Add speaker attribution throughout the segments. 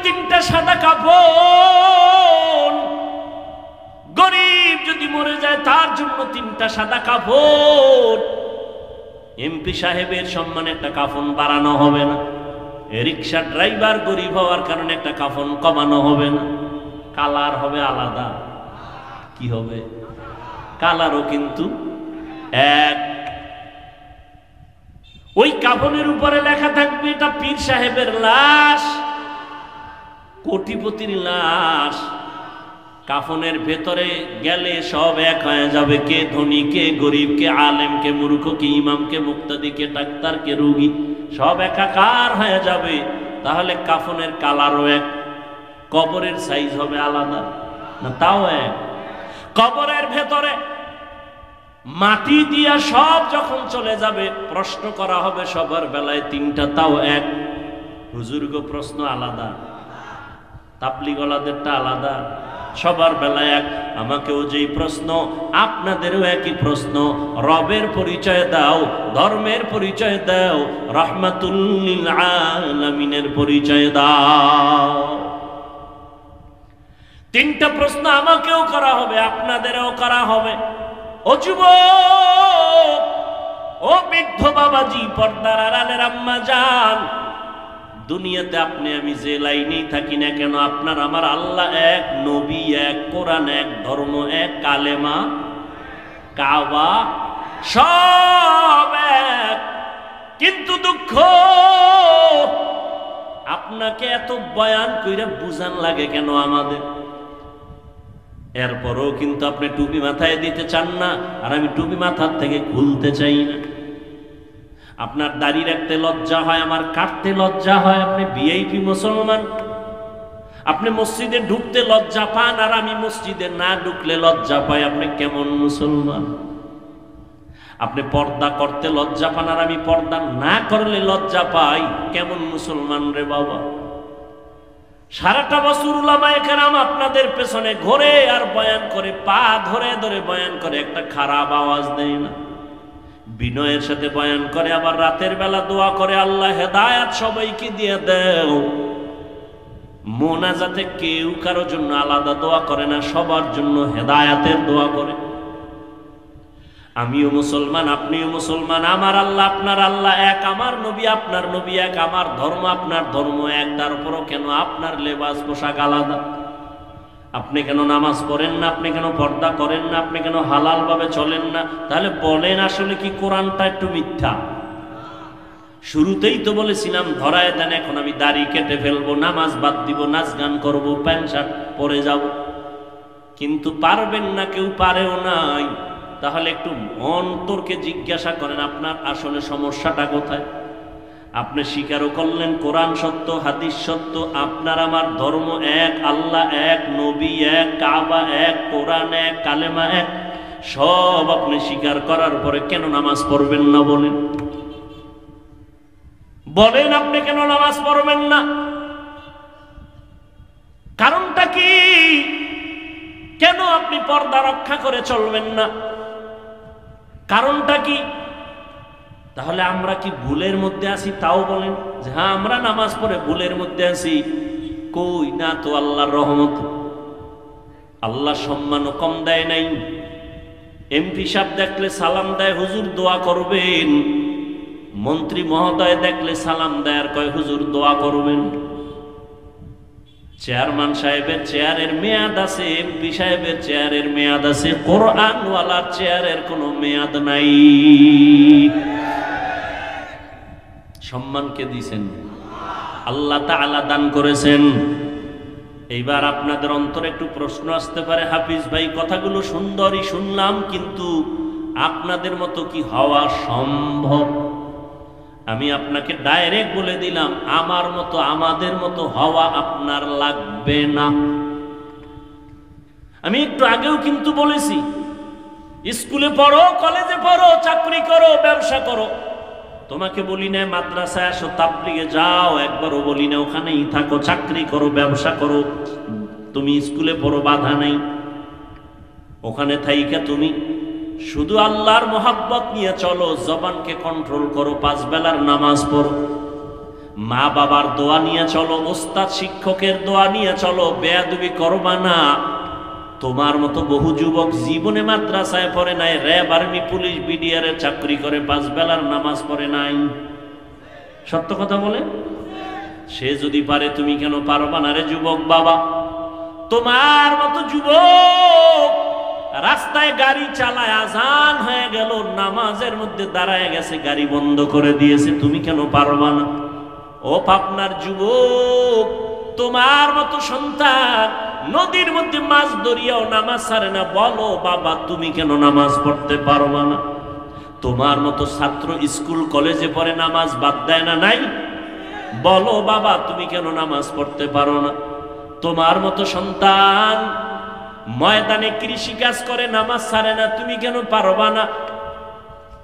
Speaker 1: তিনটা সাদা কাফন, গরিব যদি মরে যায় তার জন্য তিনটা সাদা কাফন। এমপি সাহেবের সম্মানে একটা কাফন বাড়ানো হবে না, রিক্সা ড্রাইভার গরিব হওয়ার কারণে একটা কাফন কমানো হবে না, কালার হবে আলাদা। কি হবে? কালারও কিন্তু এক। ওই কাফনের উপরে লেখা থাকবে এটা পীর সাহেবের লাশ, কোটিপতির লাশ। কাফনের ভেতরে গেলে সব এক হয়ে যাবে, কে ধনী কে গরিব, কে আলেম কে মূর্খ, কে ইমাম কে মুক্তাদি, কে ডাক্তার কে রোগী, সব একাকার হয়ে যাবে। তাহলে কাফনের কালারও এক, কবরের সাইজ হবে আলাদা না? তাও এক। কবরের ভেতরে মাটি দিয়া সব যখন চলে যাবে, প্রশ্ন করা হবে সবার বেলায় তিনটা, তাও এক। হুজুর্গ প্রশ্ন আলাদা, তাবলীগওয়ালাদেরটা আলাদা, সবার বেলায় এক। আমাকেও যেই প্রশ্ন, আপনাদেরও একই প্রশ্ন। রবের পরিচয় দাও, ধর্মের পরিচয় দাও, রাহমাতুল লিল আলামিনের পরিচয় দাও। তিনটা প্রশ্ন আমাকেও করা হবে, আপনাদেরও করা হবে। ও যুবক, ও বৃদ্ধ বাবাজি, পর্দার আড়ালের আম্মা জান, দুনিয়াতে আপনি আমি যে লাইনেই থাকি না কেন, আপনার আমার আল্লাহ এক, নবী এক, কোরআন এক, ধর্ম এক, কালেমা, কাবা সব এক। কিন্তু দুঃখ, আপনাকে এত বয়ান কইরা বুঝান লাগে কেন আমাদের? এরপরও কিন্তু আপনি টুপি মাথায় দিতে চান না, আর আমি টুপি মাথার থেকে খুলতে চাই না। আপনার দাড়ি রাখতে লজ্জা হয়, আমার কাটতে লজ্জা হয়। আপনি ভিআইপি মুসলমান, আপনি মসজিদে ঢুকতে লজ্জা পান, আর আমি মসজিদে না ঢুকলে লজ্জা পাই। আপনি কেমন মুসলমান? আপনি পর্দা করতে লজ্জা পান, আর আমি পর্দা না করলে লজ্জা পাই। কেমন মুসলমান রে বাবা? সারাটা বছর উলামায়ে কেরাম আপনাদের পেছনে ঘোরে আর বয়ান করে, পা ধরে ধরে বয়ান করে, একটা খারাপ আওয়াজ দেয় না, বিনয়ের সাথে বয়ান করে। আবার রাতের বেলা দোয়া করে, আল্লাহ হেদায়াত সবাইকে দিয়ে দেও। মোনাজাতে কেউ কারোর জন্য আলাদা দোয়া করে না, সবার জন্য হেদায়াতের দোয়া করে। আমিও মুসলমান, আপনিও মুসলমান, আমার আল্লাহ আপনার আল্লাহ এক, আমার নবী আপনার নবী এক, আমার ধর্ম আপনার ধর্ম এক। তারপরও কেন আপনার লেবাস পোশাক আলাদা? আপনি কেন নামাজ পড়েন না? আপনি কেন পর্দা করেন না? আপনি কেন হালাল ভাবে চলেন না? তাহলে বলেন, আসলে কি কোরআনটা একটু মিথ্যা? শুরুতেই তো বলেছিলাম ধরায় দেন, এখন আমি দাড়ি কেটে ফেলবো, নামাজ বাদ দিব, নাচ গান করবো, প্যান্ট শার্ট পরে যাব। কিন্তু পারবেন না, কেউ পারেও নাই। তাহলে একটু অন্তরকে জিজ্ঞাসা করেন, আপনার আসলে সমস্যাটা কোথায়? আপনি স্বীকারও করলেন কোরআন সত্য, হাদিস সত্য, আপনার আমার ধর্ম এক, আল্লাহ এক, নবী এক, কাবা এক, কোরআন এক, কালেমা এক, সব আপনি স্বীকার করার পরে কেন নামাজ পড়বেন না? বলেন বলেন, আপনি কেন নামাজ পড়বেন না? কারণটা কি? কেন আপনি পর্দা রক্ষা করে চলবেন না? কারণটা কি? তাহলে আমরা কি ভুলের মধ্যে আছি? তাও বলেন যে হ্যাঁ, আমরা নামাজ পড়ে ভুলের মধ্যে আছি। কই না তো, আল্লাহর রহমত, আল্লাহ সম্মানও কম দেয় নাই। এমপি সাহেব দেখলে সালাম দেয়, হুজুর দোয়া করবেন। মন্ত্রী মহোদয় দেখলে সালাম দেয় আর কয় হুজুর দোয়া করবেন। চেয়ারম্যান সাহেবের চেয়ারের মেয়াদ আছে, এমপি সাহেবের চেয়ারের মেয়াদ আছে, কোরআনওয়ালার চেয়ারের কোনো মেয়াদ নাই। সম্মানকে দিয়েছেন আল্লাহ তাআলা, দান করেছেন। এইবার আপনাদের অন্তরে একটু প্রশ্ন আসতে পারে, হাফিজ ভাই কথাগুলো সুন্দরই শুনলাম, কিন্তু আপনাদের মতো কি হওয়া সম্ভব? আমি আপনাকে ডাইরেক্ট বলে দিলাম, আমার মতো আমাদের মতো হওয়া আপনার লাগবে না। আমি একটু আগেও কিন্তু বলেছি, স্কুলে পড়ো, কলেজে পড়ো, চাকরি করো, ব্যবসা করো, তোমাকে বলি না মাদ্রাসায় আসো, তাবলিগে যাও, একবারও বলি না ওখানেই থাকো, চাকরি করো, ব্যবসা করো। তুমি স্কুলে পড়ো, বাধা নেই। ওখানে থাইকা তুমি শুধু আল্লাহর মোহাব্বত নিয়ে চলো, জবানকে কন্ট্রোল করো, 5 বেলার নামাজ পড়ো, মা বাবার দোয়া নিয়ে চলো, ওস্তাদ শিক্ষকের দোয়া নিয়ে চলো, বেয়াদবি করবা না। তোমার মতো বহু যুবক জীবনে মাদ্রাসায় পড়ে নাই, র্যাব, আর্মি, পুলিশ, বিডিআর এর চাকরি করে, 5 বেলার নামাজ পড়ে নাই। সত্য কথা বলে, সে যদি পারে তুমি কেন পারবা না রে যুবক বাবা? তোমার মতো যুবক রাস্তায় গাড়ি চালায়, আজান হয়ে গেল, নামাজের মধ্যে দাঁড়ায় গেছে, গাড়ি বন্ধ করে দিয়েছে, তুমি কেন পারবা না? ও পাবনার যুবক, তোমার মতো সন্তান নদীর মধ্যে মাছ ধরিয়াও নামাজ ছাড়ে না, বলো বাবা তুমি কেন নামাজ পড়তে পারবা না? তোমার মতো ছাত্র স্কুল কলেজে পড়ে, নামাজ বাদ দেয় না? নাই? বলো বাবা তুমি কেন নামাজ পড়তে পারো না? তোমার মতো সন্তান ময়দানে কৃষি কাজ করে, নামাজ ছাড়ে না, তুমি কেন পারবা না?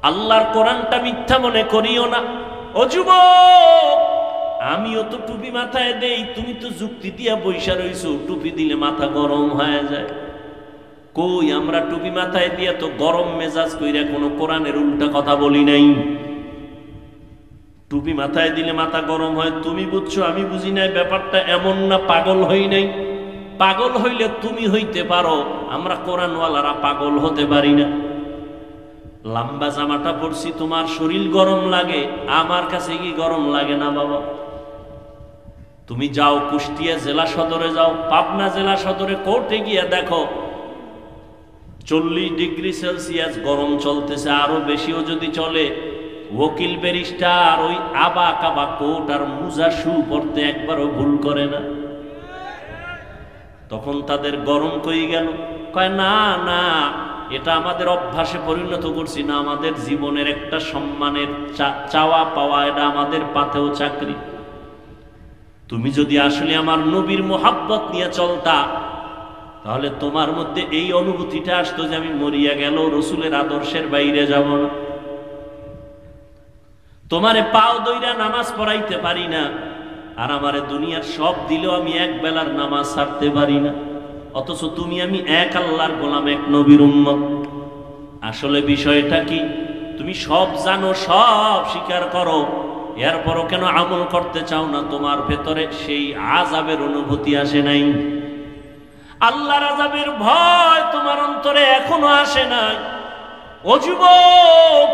Speaker 1: আল্লাহর কোরআনটা মিথ্যা মনে করিও না। ও যুবক, আমিও তো টুপি মাথায় দেই, তুমি তো যুক্তি দিয়া বৈশা রইছো, টুপি দিলে মাথা গরম হয়ে যায়। কই, আমরা টুপি মাথায় দিয়া তো গরম মেজাজ কইরা কোনো কোরআনের উল্টা কথা বলি নাই। টুপি মাথায় দিলে মাথা গরম হয় তুমি বুঝছো, আমি বুঝি নাই। ব্যাপারটা এমন না, পাগল হই নাই। পাগল হইলে তুমি হইতে পারো, আমরা কোরআনওয়ালারা পাগল হতে পারি না। লম্বা জামাটা পরছি, তোমার শরীর গরম লাগে, আমার কাছে কি গরম লাগে না বাবা? তুমি যাও কুষ্টিয়া জেলা সদরে, যাও পাবনা জেলা সদরে কোর্টে গিয়ে দেখো 40 ডিগ্রি সেলসিয়াস গরম চলতেছে, আরো বেশিও যদি চলে। ওকিল ব্যারিস্টার ওই আবা কাবা কোট আর মুজা শু পড়তে একবারও ভুল করে না। তখন তাদের গরম কই গেল? কয় না না, এটা আমাদের অভ্যাসে পরিণত করছি না, আমাদের জীবনের একটা সম্মানের চাওয়া পাওয়া, এটা আমাদের পাতেও চাকরি। তুমি যদি আসলে আমার নবীর মোহাব্বত নিয়ে চলতা, তাহলে তোমার মধ্যে এই অনুভূতিটা আসতো যে আমি মরিয়া গেল রসুলের আদর্শের বাইরে যাব না। তোমারে পাও দইরা নামাজ পড়াইতে পারি না, আর আমারে দুনিয়ার সব দিলেও আমি এক বেলার নামাজ ছাড়তে পারি না, অথচ তুমি আমি এক আল্লাহর গোলাম, এক নবীর উম্মত। আসলে বিষয়টা কি? তুমি সব জানো, সব স্বীকার করো, এরপরও কেন আমল করতে চাও না? তোমার ভেতরে সেই আযাবের অনুভূতি আসে নাই? আল্লাহর আযাবের ভয় তোমার অন্তরে এখনো আসে নাই? ও যুবক,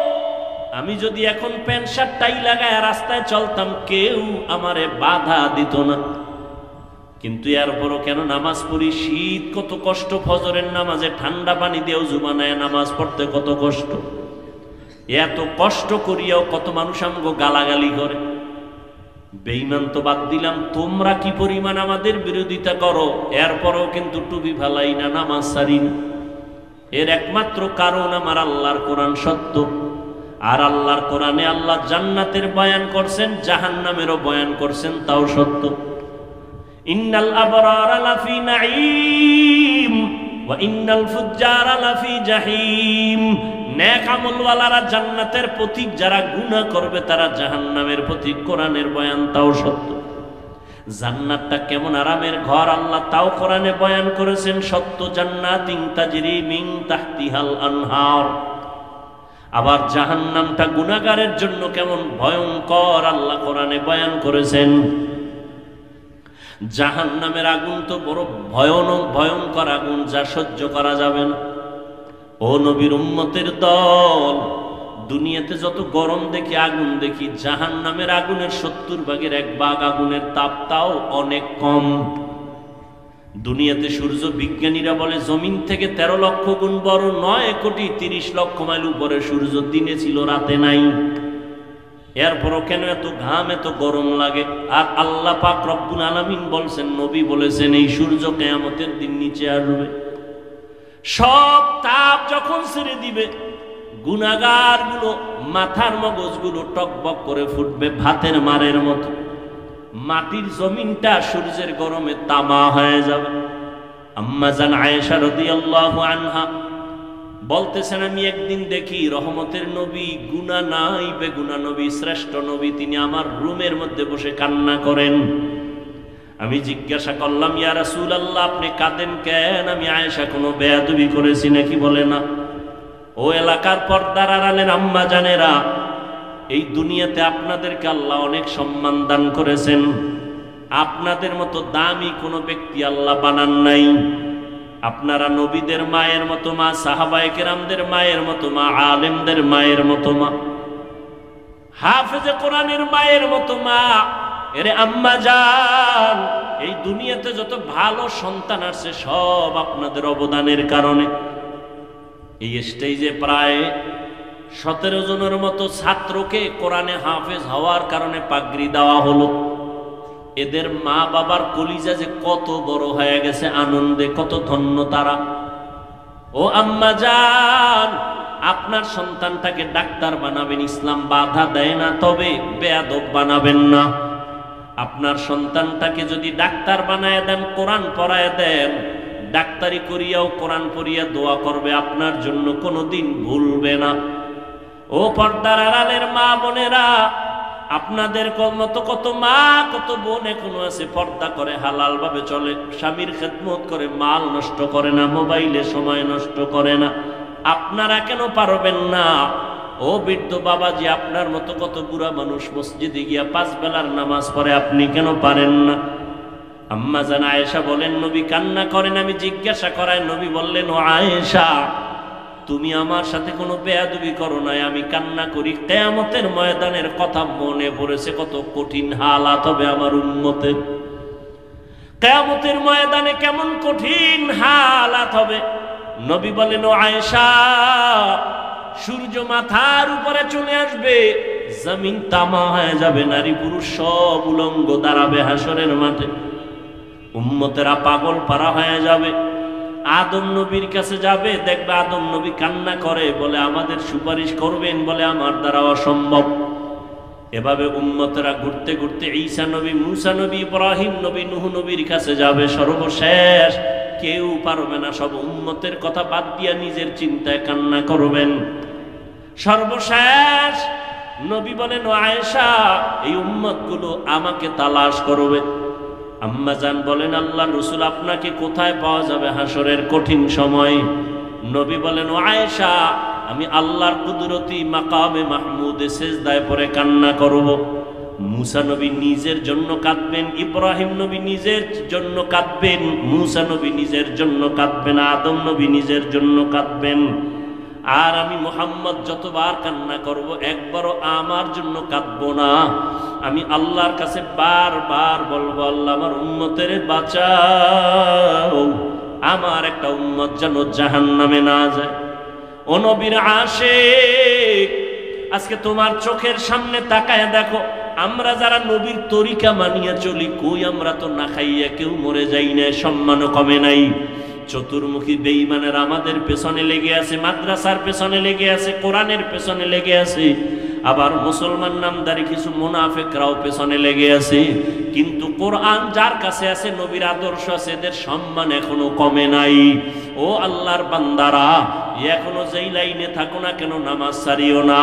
Speaker 1: আমি যদি এখন প্যান্ট শার্ট টাই লাগায় রাস্তায় চলতাম, কেউ আমারে বাধা দিত না, কিন্তু এরপরও কেন নামাজ পড়ি? শীত কত কষ্ট, ফজরের নামাজে ঠান্ডা পানি দিয়ে ওযু বানায় নামাজ পড়তে কত কষ্ট। এত কষ্ট করিয়াও কত মানুষ আমগো গালাগালি করে। বেঈমান তো বাদ দিলাম, তোমরা কি পরিমাণ আমাদের বিরোধিতা করো, এরপরও কিন্তু টুপি ফালাই না, নামাজ ছাড়ি না। এর একমাত্র কারণ আমার আল্লাহর কোরআন সত্য, আর আল্লাহর কোরআনে আল্লাহ জান্নাতের বয়ান করছেন, জাহান্নামেরও বয়ান করছেন, তাও সত্য। ইন্নাল আবরারা লাফি নাঈম ওয়া ইন্নাল ফুজ্জারা লাফি জাহিম। নেক আমলওয়ালারা জান্নাতের পথিক, যারা গুনাহ করবে তারা জাহান্নামের পথিক। কোরআনের বয়ান তাও সত্য। জান্নাতটা কেমন আরামের ঘর আল্লাহ তাও কোরআনে বয়ান করেছেন, সত্য। জান্নাতিন তাজরি মিন তাহতিহাল আনহার। আবার জাহান্নামটা গুনাহগারের জন্য কেমন ভয়ঙ্কর আল্লাহ কোরআনে বয়ান করেছেন। জাহান্নামের আগুন তো বড় ভয়ঙ্কর আগুন, যা সহ্য করা যাবে না। ও নবীর উম্মতের দল, দুনিয়াতে যত গরম দেখি, আগুন দেখি, জাহান্নামের আগুনের 70 ভাগের 1 ভাগ আগুনের তাপ, তাও অনেক কম। দুনিয়াতে সূর্য বিজ্ঞানীরা বলে জমিন থেকে 13 লক্ষ গুণ বড়, 9 কোটি 30 লক্ষ মাইল উপরে সূর্য, দিনে ছিল রাতে নাই। এরপরও কেন এত ঘাম, এত গরম লাগে? আর আল্লাহ পাক রব্বুল আলামিন বলছেন, নবী বলেছেন, এই সূর্য কিয়ামতের দিন নিচে আসবে। সব তাপ যখন ছেড়ে দিবে, গুনাহগার গুলো মাথার মগজগুলো টকবক করে ফুটবে ভাতের মারের মতো। মাটির জমিনটা সূর্যের গরমে তামা হয়ে যাবে। আম্মা জান আয়েশা রাদিয়াল্লাহু আনহা বলতেছেন, আমি একদিন দেখি রহমতের নবী, গুনাহ নাই বেগুনাহ নবী, শ্রেষ্ঠ নবী, তিনি আমার রুমের মধ্যে বসে কান্না করেন। আমি জিজ্ঞাসা করলাম, ইয়া রাসূলুল্লাহ, আপনি কাঁদেন কেন? আমি আয়েশা কোনো বেয়াদবি করেছি নাকি? বলে না। ও এলাকার পর্দার আড়ালের আম্মা জানেরা, এই দুনিয়াতে আপনাদেরকে আল্লাহ অনেক সম্মান দান করেছেন। আপনাদের মতো দামি কোনো ব্যক্তি আল্লাহ বানান নাই। আপনারা নবীদের মায়ের মতো মা, সাহাবায়ে কেরামদের মায়ের মতো মা, আলেমদের মায়ের মতো মা, হাফেজে কোরআনের মায়ের মতো মা। এরে আম্মা জান, এই দুনিয়াতে যত ভালো সন্তান আসছে সব আপনাদের অবদানের কারণে। এই স্টেজে প্রায় 17 জনের মতো ছাত্রকে কোরআনে হাফেজ হওয়ার কারণে পাগড়ি দেওয়া হলো। এদের মা বাবার কলিজা যে কত বড় হয়ে গেছে আনন্দে, কত ধন্য তারা। ও আম্মা জান, আপনার সন্তানটাকে ডাক্তার বানাবেন, ইসলাম বাধা দেয় না, তবে বেয়াদব বানাবেন না। আপনার সন্তানটাকে যদি ডাক্তার বানায় দেন, কোরআন পড়ায় দেন, ডাক্তারি করিয়াও কোরআন পড়িয়া দোয়া করবে, আপনার জন্য কোনোদিন ভুলবে না। ও পর্দার আড়ালের মা বোনেরা, আপনাদের মতো কত মা কত বোন এখনো আছে পর্দা করে, হালাল ভাবে চলে, স্বামীর খেদমত করে, মাল নষ্ট করে না, মোবাইলে সময় নষ্ট করে না। আপনারা কেন পারবেন না? ও বৃদ্ধ বাবাজি, আপনার মতো কত বুড়া মানুষ মসজিদে গিয়া 5 বেলার নামাজ পড়ে, আপনি কেন পারেন না? আম্মা জান আয়েশা বলেন, নবী কান্না করেন, আমি জিজ্ঞাসা করায় নবী বললেন, ও আয়েশা, তুমি আমার সাথে কোনো বেয়াদবি করো নাই, আমি কান্না করি। কিয়ামতের ময়দানের কথা মনে পড়েছে, কত কঠিন হালাত হবে আমার উম্মতের। কিয়ামতের ময়দানে কেমন কঠিন হালাত হবে। নবী বলেন, ও আয়েশা, সূর্য মাথার উপরে চলে আসবে, জমিন তামা হয়ে যাবে, নারী পুরুষ সব উলঙ্গ দাঁড়াবে হাসরের মাঠে, উম্মতেরা পাগল পারা হয়ে যাবে। আদম নবীর কাছে যাবে, দেখবে আদম নবী কান্না করে, বলে আমাদের সুপারিশ করবেন, বলে আমার দ্বারা অসম্ভব। এভাবে উম্মতেরা ঘুরতে ঘুরতে ঈসা নবী, মুসা নবী, ইব্রাহিম নবী, নূহ নবীর কাছে যাবে। সর্বশেষ কেউ পারবে না, সব উম্মতের কথা বাদ দিয়া নিজের চিন্তায় কান্না করবেন। সর্বশেষ নবী বলেন, ও আয়েশা, এই উম্মতগুলো আমাকে তালাশ করবে। আম্মা জান বলেন, আল্লাহর রাসূল, আপনাকে কোথায় পাওয়া যাবে হাসরের কঠিন সময়? নবী বলেন, ও আয়েশা, আমি আল্লাহর কুদরতি মাকামে মাহমুদে সিজদায় পড়ে কান্না করব। মুসা নবী নিজের জন্য কাঁদবেন, ইব্রাহিম নবী নিজের জন্য কাঁদবেন, মুসা নবী নিজের জন্য কাঁদবেন, আদম নবী নিজের জন্য কাঁদবেন। আর আমি মুহাম্মদ যতবার কান্না করব, একবারও আমার জন্য কাঁদবো না। আমি আল্লাহর কাছে বারবার বলবো, আল্লাহ আমার উম্মতের বাঁচাও, আমার একটা উম্মত যেন জাহান্নামে না যায়। ও নবীর আশিক, আজকে তোমার চোখের সামনে তাকায় দেখো, আমরা যারা নবীর তরিকা মানিয়ে চলি, কই আমরা তো না খাইয়া কেউ মরে যাই না, সম্মানও কমে নাই। চতুর্মুখী বেঈমানের আমাদের পেছনে লেগে আছে, মাদ্রাসার পেছনে লেগে আছে, কোরআনের পেছনে লেগে আছে, আবার মুসলমান নামদারি কিছু মুনাফিকরাও পেছনে লেগে আছে। কিন্তু কোরআন যার কাছে আছে, নবীর আদর্শ আছে, এদের সম্মান এখনো কমে নাই। ও আল্লাহর বান্দারা, এখনো যেই লাইনে থাকো না কেন, নামাজ ছাড়িও না,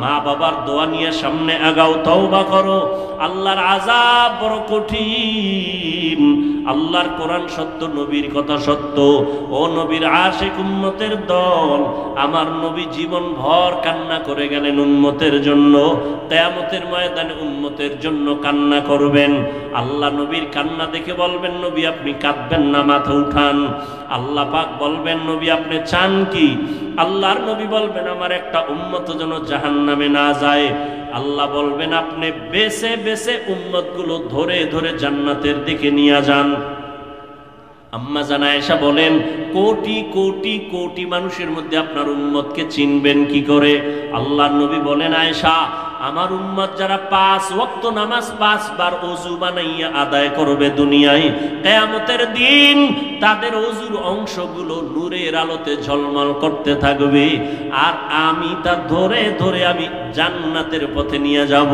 Speaker 1: মা বাবার দোয়া নিয়ে সামনে আগাও, তওবা করো। আল্লাহর আযাব বড় কঠিন। আল্লাহর কোরআন সত্য, নবীর কথা সত্য। ও নবীর আশিক উম্মতের দল, আমার নবী জীবন ভর কান্না করে গেলেন উম্মতের জন্য। কিয়ামতের ময়দানে উম্মতের জন্য কান্না করবেন। আল্লাহ নবীর কান্না দেখে বলবেন, নবী আপনি কাঁদবেন না, মাথা উঠান। আল্লাহ পাক বলবেন, নবী আপনি চান কি? আল্লাহর নবী বলবেন, আমার একটা উম্মত যেন জাহান্নামে না যায়। আল্লাহ বলবেন, আপনি বেছে বেছে উম্মতগুলো ধরে ধরে জান্নাতের দিকে নিয়ে যান। আম্মা জান আয়েশা বলেন, কোটি কোটি কোটি মানুষের মধ্যে আপনার উম্মতকে চিনবেন কি করে? আল্লাহর নবী বলেন, আয়েশা, আমার উম্মত যারা 5 ওয়াক্ত নামাজ 5 বার ওযু বানাইয়া আদায় করবে দুনিয়ায়, কিয়ামতের দিন তাদের ওযুর অংশগুলো নূরের আলোতে ঝলমল করতে থাকবে, আর আমি তা ধরে ধরে আমি জান্নাতের পথে নিয়ে যাব।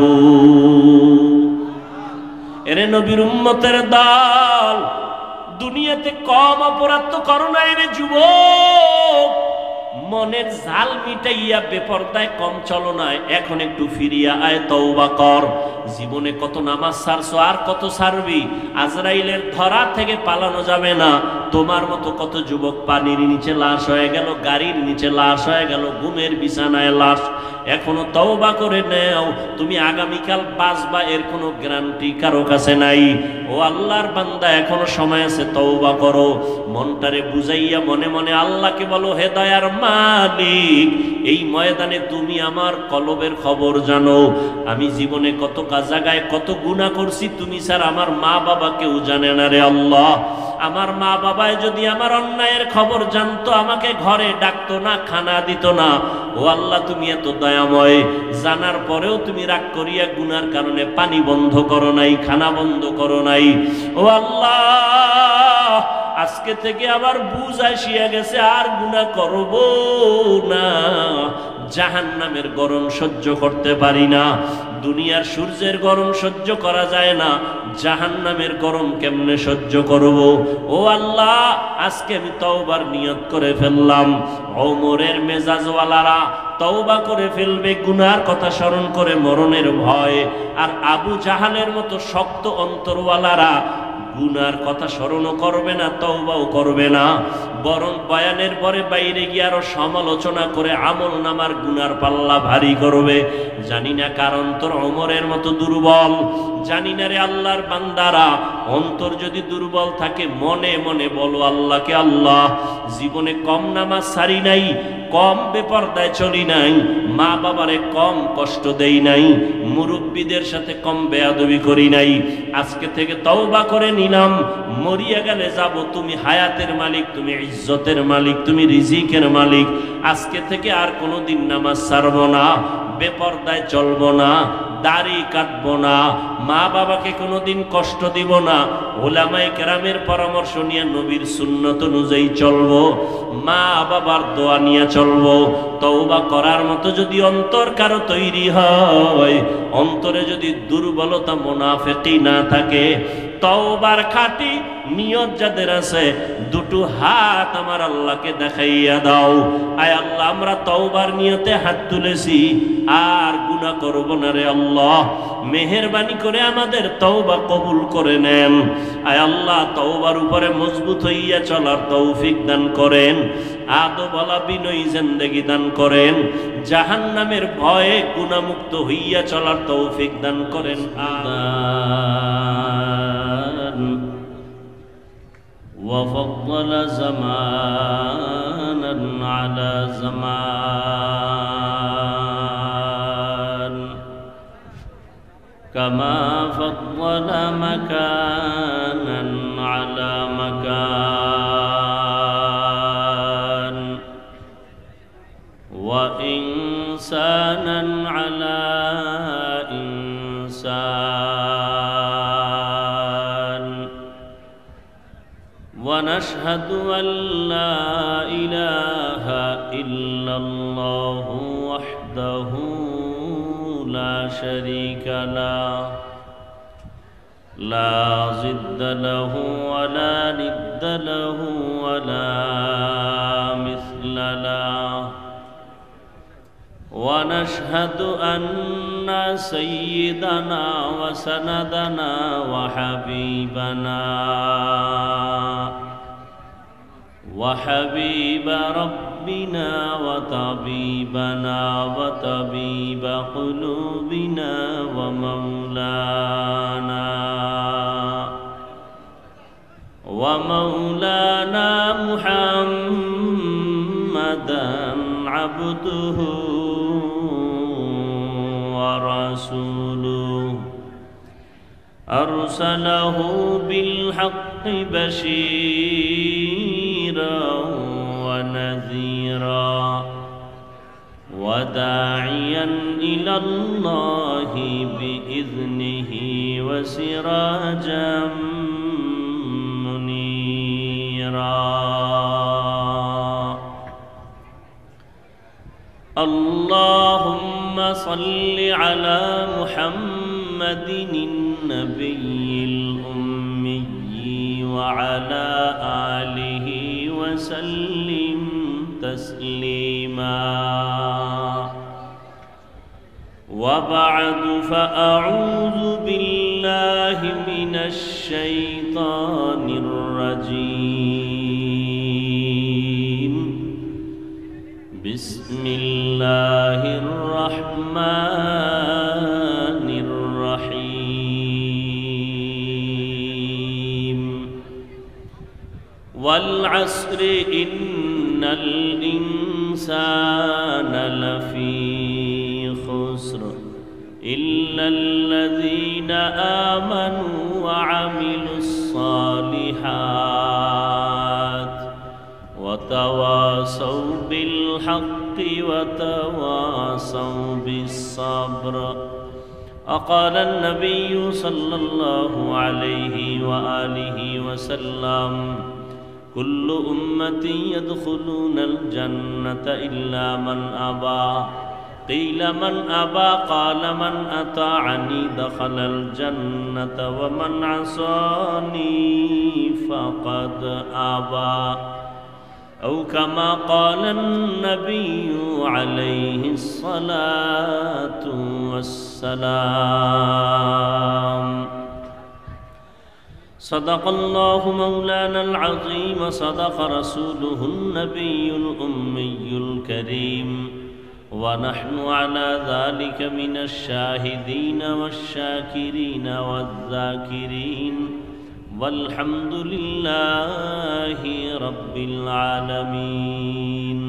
Speaker 1: এরে নবীর উম্মতের দল, দুনিয়াতে কম অপরাধ তো করো না রে যুবক, মনের ঝাল মিটাইয়া বেপরদায় কম চলো না, এখন একটু ফিরিয়া আয়, তওবা কর। জীবনে কত নামাজ ছাড়ছো, আর কত ছাড়বি? আজরাইলের ধরা থেকে পালানো যাবে না। তোমার মতো কত যুবক পানির নিচে লাশ হয়ে গেল, গাড়ির নিচে লাশ হয়ে গেল, ঘুমের বিছানায় লাশ, এখনো তওবা করে নেও, তুমি আগামীকাল বাঁচবা এর কোনো গ্যারান্টি কারো কাছে নাই। ও আল্লাহর বান্দা, এখনো সময় আছে, তওবা করো। মনটারে বুঝাইয়া মনে মনে আল্লাহকে বলো, হে দয়ার মালিক, এই ময়দানে তুমি আমার কলবের খবর জানো। আমি জীবনে কত জায়গায় কত গুনাহ করছি, তুমি স্যার আমার মা বাবা কেউ জানে না রে আল্লাহ। আমার মা বাবায় যদি আমার অন্যায়ের খবর জানতো, আমাকে ঘরে ডাকতো না, খানা দিত না। ও আল্লাহ, তুমি এত দয়াময়, জানার পরেও তুমি রাগ করিয়া গুনার কারণে পানি বন্ধ করো নাই, খানা বন্ধ করো নাই। ও আল্লাহ, আজকে থেকে আবার বুঝ আসিয়া গেছে, আর গুনাহ করব না। জাহান্নামের গরম সহ্য করতে পারি না, দুনিয়ার সূর্যের গরম সহ্য করা যায় না, জাহান্নামের গরম কেমনে সহ্য করব। ও আল্লাহ, আজকে আমি তওবার নিয়ত করে ফেললাম। ওমরের মেজাজওয়ালারা তওবা করে ফেলবে গুনার কথা স্মরণ করে মরণের ভয়, আর আবু জাহালের মতো শক্ত অন্তরওয়ালারা গুনার কথা স্মরণও করবে না, তওবাও করবে না, বরং বয়ানের পরে বাইরে গিয়ে আরো সমালোচনা করে আমল নামার গুনার পাল্লা ভারী করবে। জানি না কার অন্তর ওমরের মতো দুর্বল, জানি না রে আল্লাহর বান্দারা, অন্তর যদি দুর্বল থাকে মনে মনে বলো আল্লাহকে, আল্লাহ জীবনে কম নামাজ সারি নাই, কম বেপরদায় চলি নাই, মা বাবারে কম কষ্ট দেই নাই, মুরব্বীদের সাথে কম বেয়াদবি করি নাই। আজকে থেকে তওবা করে নিলাম, মরিয়া গেলে যাব, তুমি হায়াতের মালিক, তুমি ইজ্জতের মালিক, তুমি রিজিকের মালিক। আজকে থেকে আর কোনোদিন নামাজ ছাড়বো না, বেপরদায় চলবো না, দাড়ি কাটবো না, মা বাবাকে কোনোদিন কষ্ট দিব না, ওলামায়ে কেরামের পরামর্শ নিয়ে নবীর সুন্নত অনুযায়ী চলবো, মা বাবার দোয়া নিয়ে চলবো। তওবা করার মতো যদি অন্তর কারো তৈরি হয়, অন্তরে যদি দুর্বলতা মুনাফিকি না থাকে, তওবার খাঁটি নিয়ত যাদের আছে, দুটো হাত আমার আল্লাহকে দেখাইয়া দাও। আয় আল্লাহ, আমরা তওবার নিয়তে হাত তুলেছি, আর গুনাহ করব না রে আল্লাহ। মেহেরবানি করে আমাদের তওবা কবুল করে নেন। আয় আল্লাহ, তওবার উপরে মজবুত হইয়া চলার তৌফিক দান করেন, আদবওয়ালা বিনয়ী জিন্দেগি দান করেন, জাহান্নামের ভয়ে গুনাহমুক্ত হইয়া চলার তৌফিক দান করেন। وفضل زمانا على زمان كما فضل مكانا على مكان وإنسانا على إنسان ونشهد أن لا إله إلا الله وحده لا شريك له لا ضد له ولا ند له ولا مثل له ونشهد أن سيدنا وسندنا وحبيب ربنا وطبيبنا وطبيب قلوبنا ومولانا محمدا عبده ورسوله أرسله بالحق بشيرا ونذيرا وداعيا إلى الله بإذنه وسراجا منيرا اللهم صل على محمد النبي الأمي وعلى آله وسلم تسليما وبعد فأعوذ بالله من الشيطان الرجيم بسم الله الرحمن الرحيم والعصر إن الإنسان لفي خسر إلا الذين آمنوا وعملوا الصالحات وتواصوا بالحق وتواصوا بالصبر. وقال النبي صلى الله عليه وآله وسلم كل أمتي يدخلون الجنة إلا من أبى. قيل من أبى؟ قال من أطاعني دخل الجنة ومن عصاني فقد أبى. أو كما قال النبي عليه الصلاة والسلام. صدق الله مولانا العظيم صدق رسوله النبي الأمي الكريم ونحن على ذلك من الشاهدين والشاكرين والذاكرين والحمد لله رب العالمين.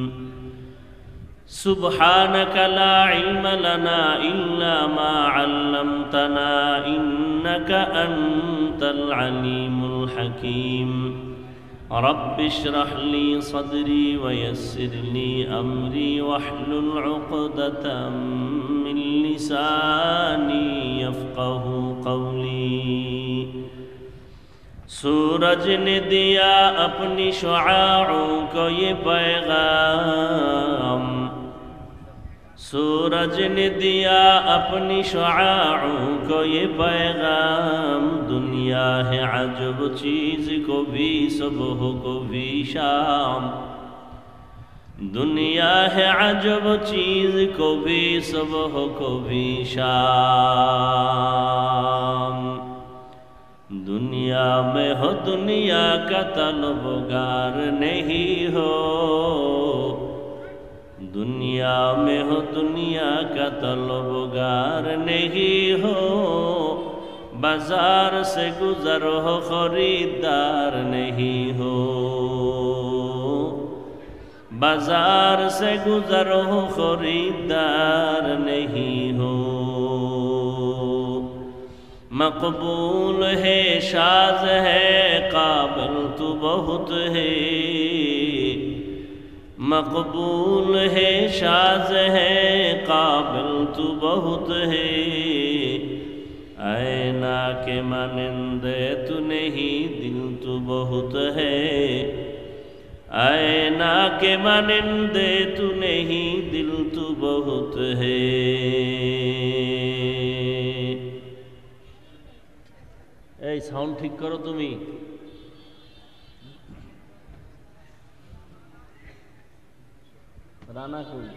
Speaker 1: سبحانك لا علم لنا إلا ما علمتنا إنك أنت العليم الحكيم. رب اشرح لي صدري ويسر لي أمري واحلل عقدة من لساني يفقه قولي. सूरज ने दिया अपनी शुआओं को ये पैगाम, सूरज ने दिया अपनी शुआओं को ये पैगाम। दुनिया है अजब चीज़ को भी सुबह को भी शाम, दुनिया है अजब चीज़ को भी सुबह को भी शाम। दुनिया में हो दुनिया का तलबगार नहीं हो, दुनिया में हो दुनिया का तलबगार नहीं हो। बाजार से गुजर हो खरीदार नहीं हो, बाजार से गुजर हो खरीदार नहीं हो। मकबूल है शाज है काबिल तू बहुत है, मकबूल है शाज है काबिल तू बहुत है। ऐना के मानिंदे तू नहीं दिल तू बहुत है, ऐना के मानिंदे तू नहीं दिल तू बहुत है। এই সাউন্ড ঠিক করো তুমি। রানা কই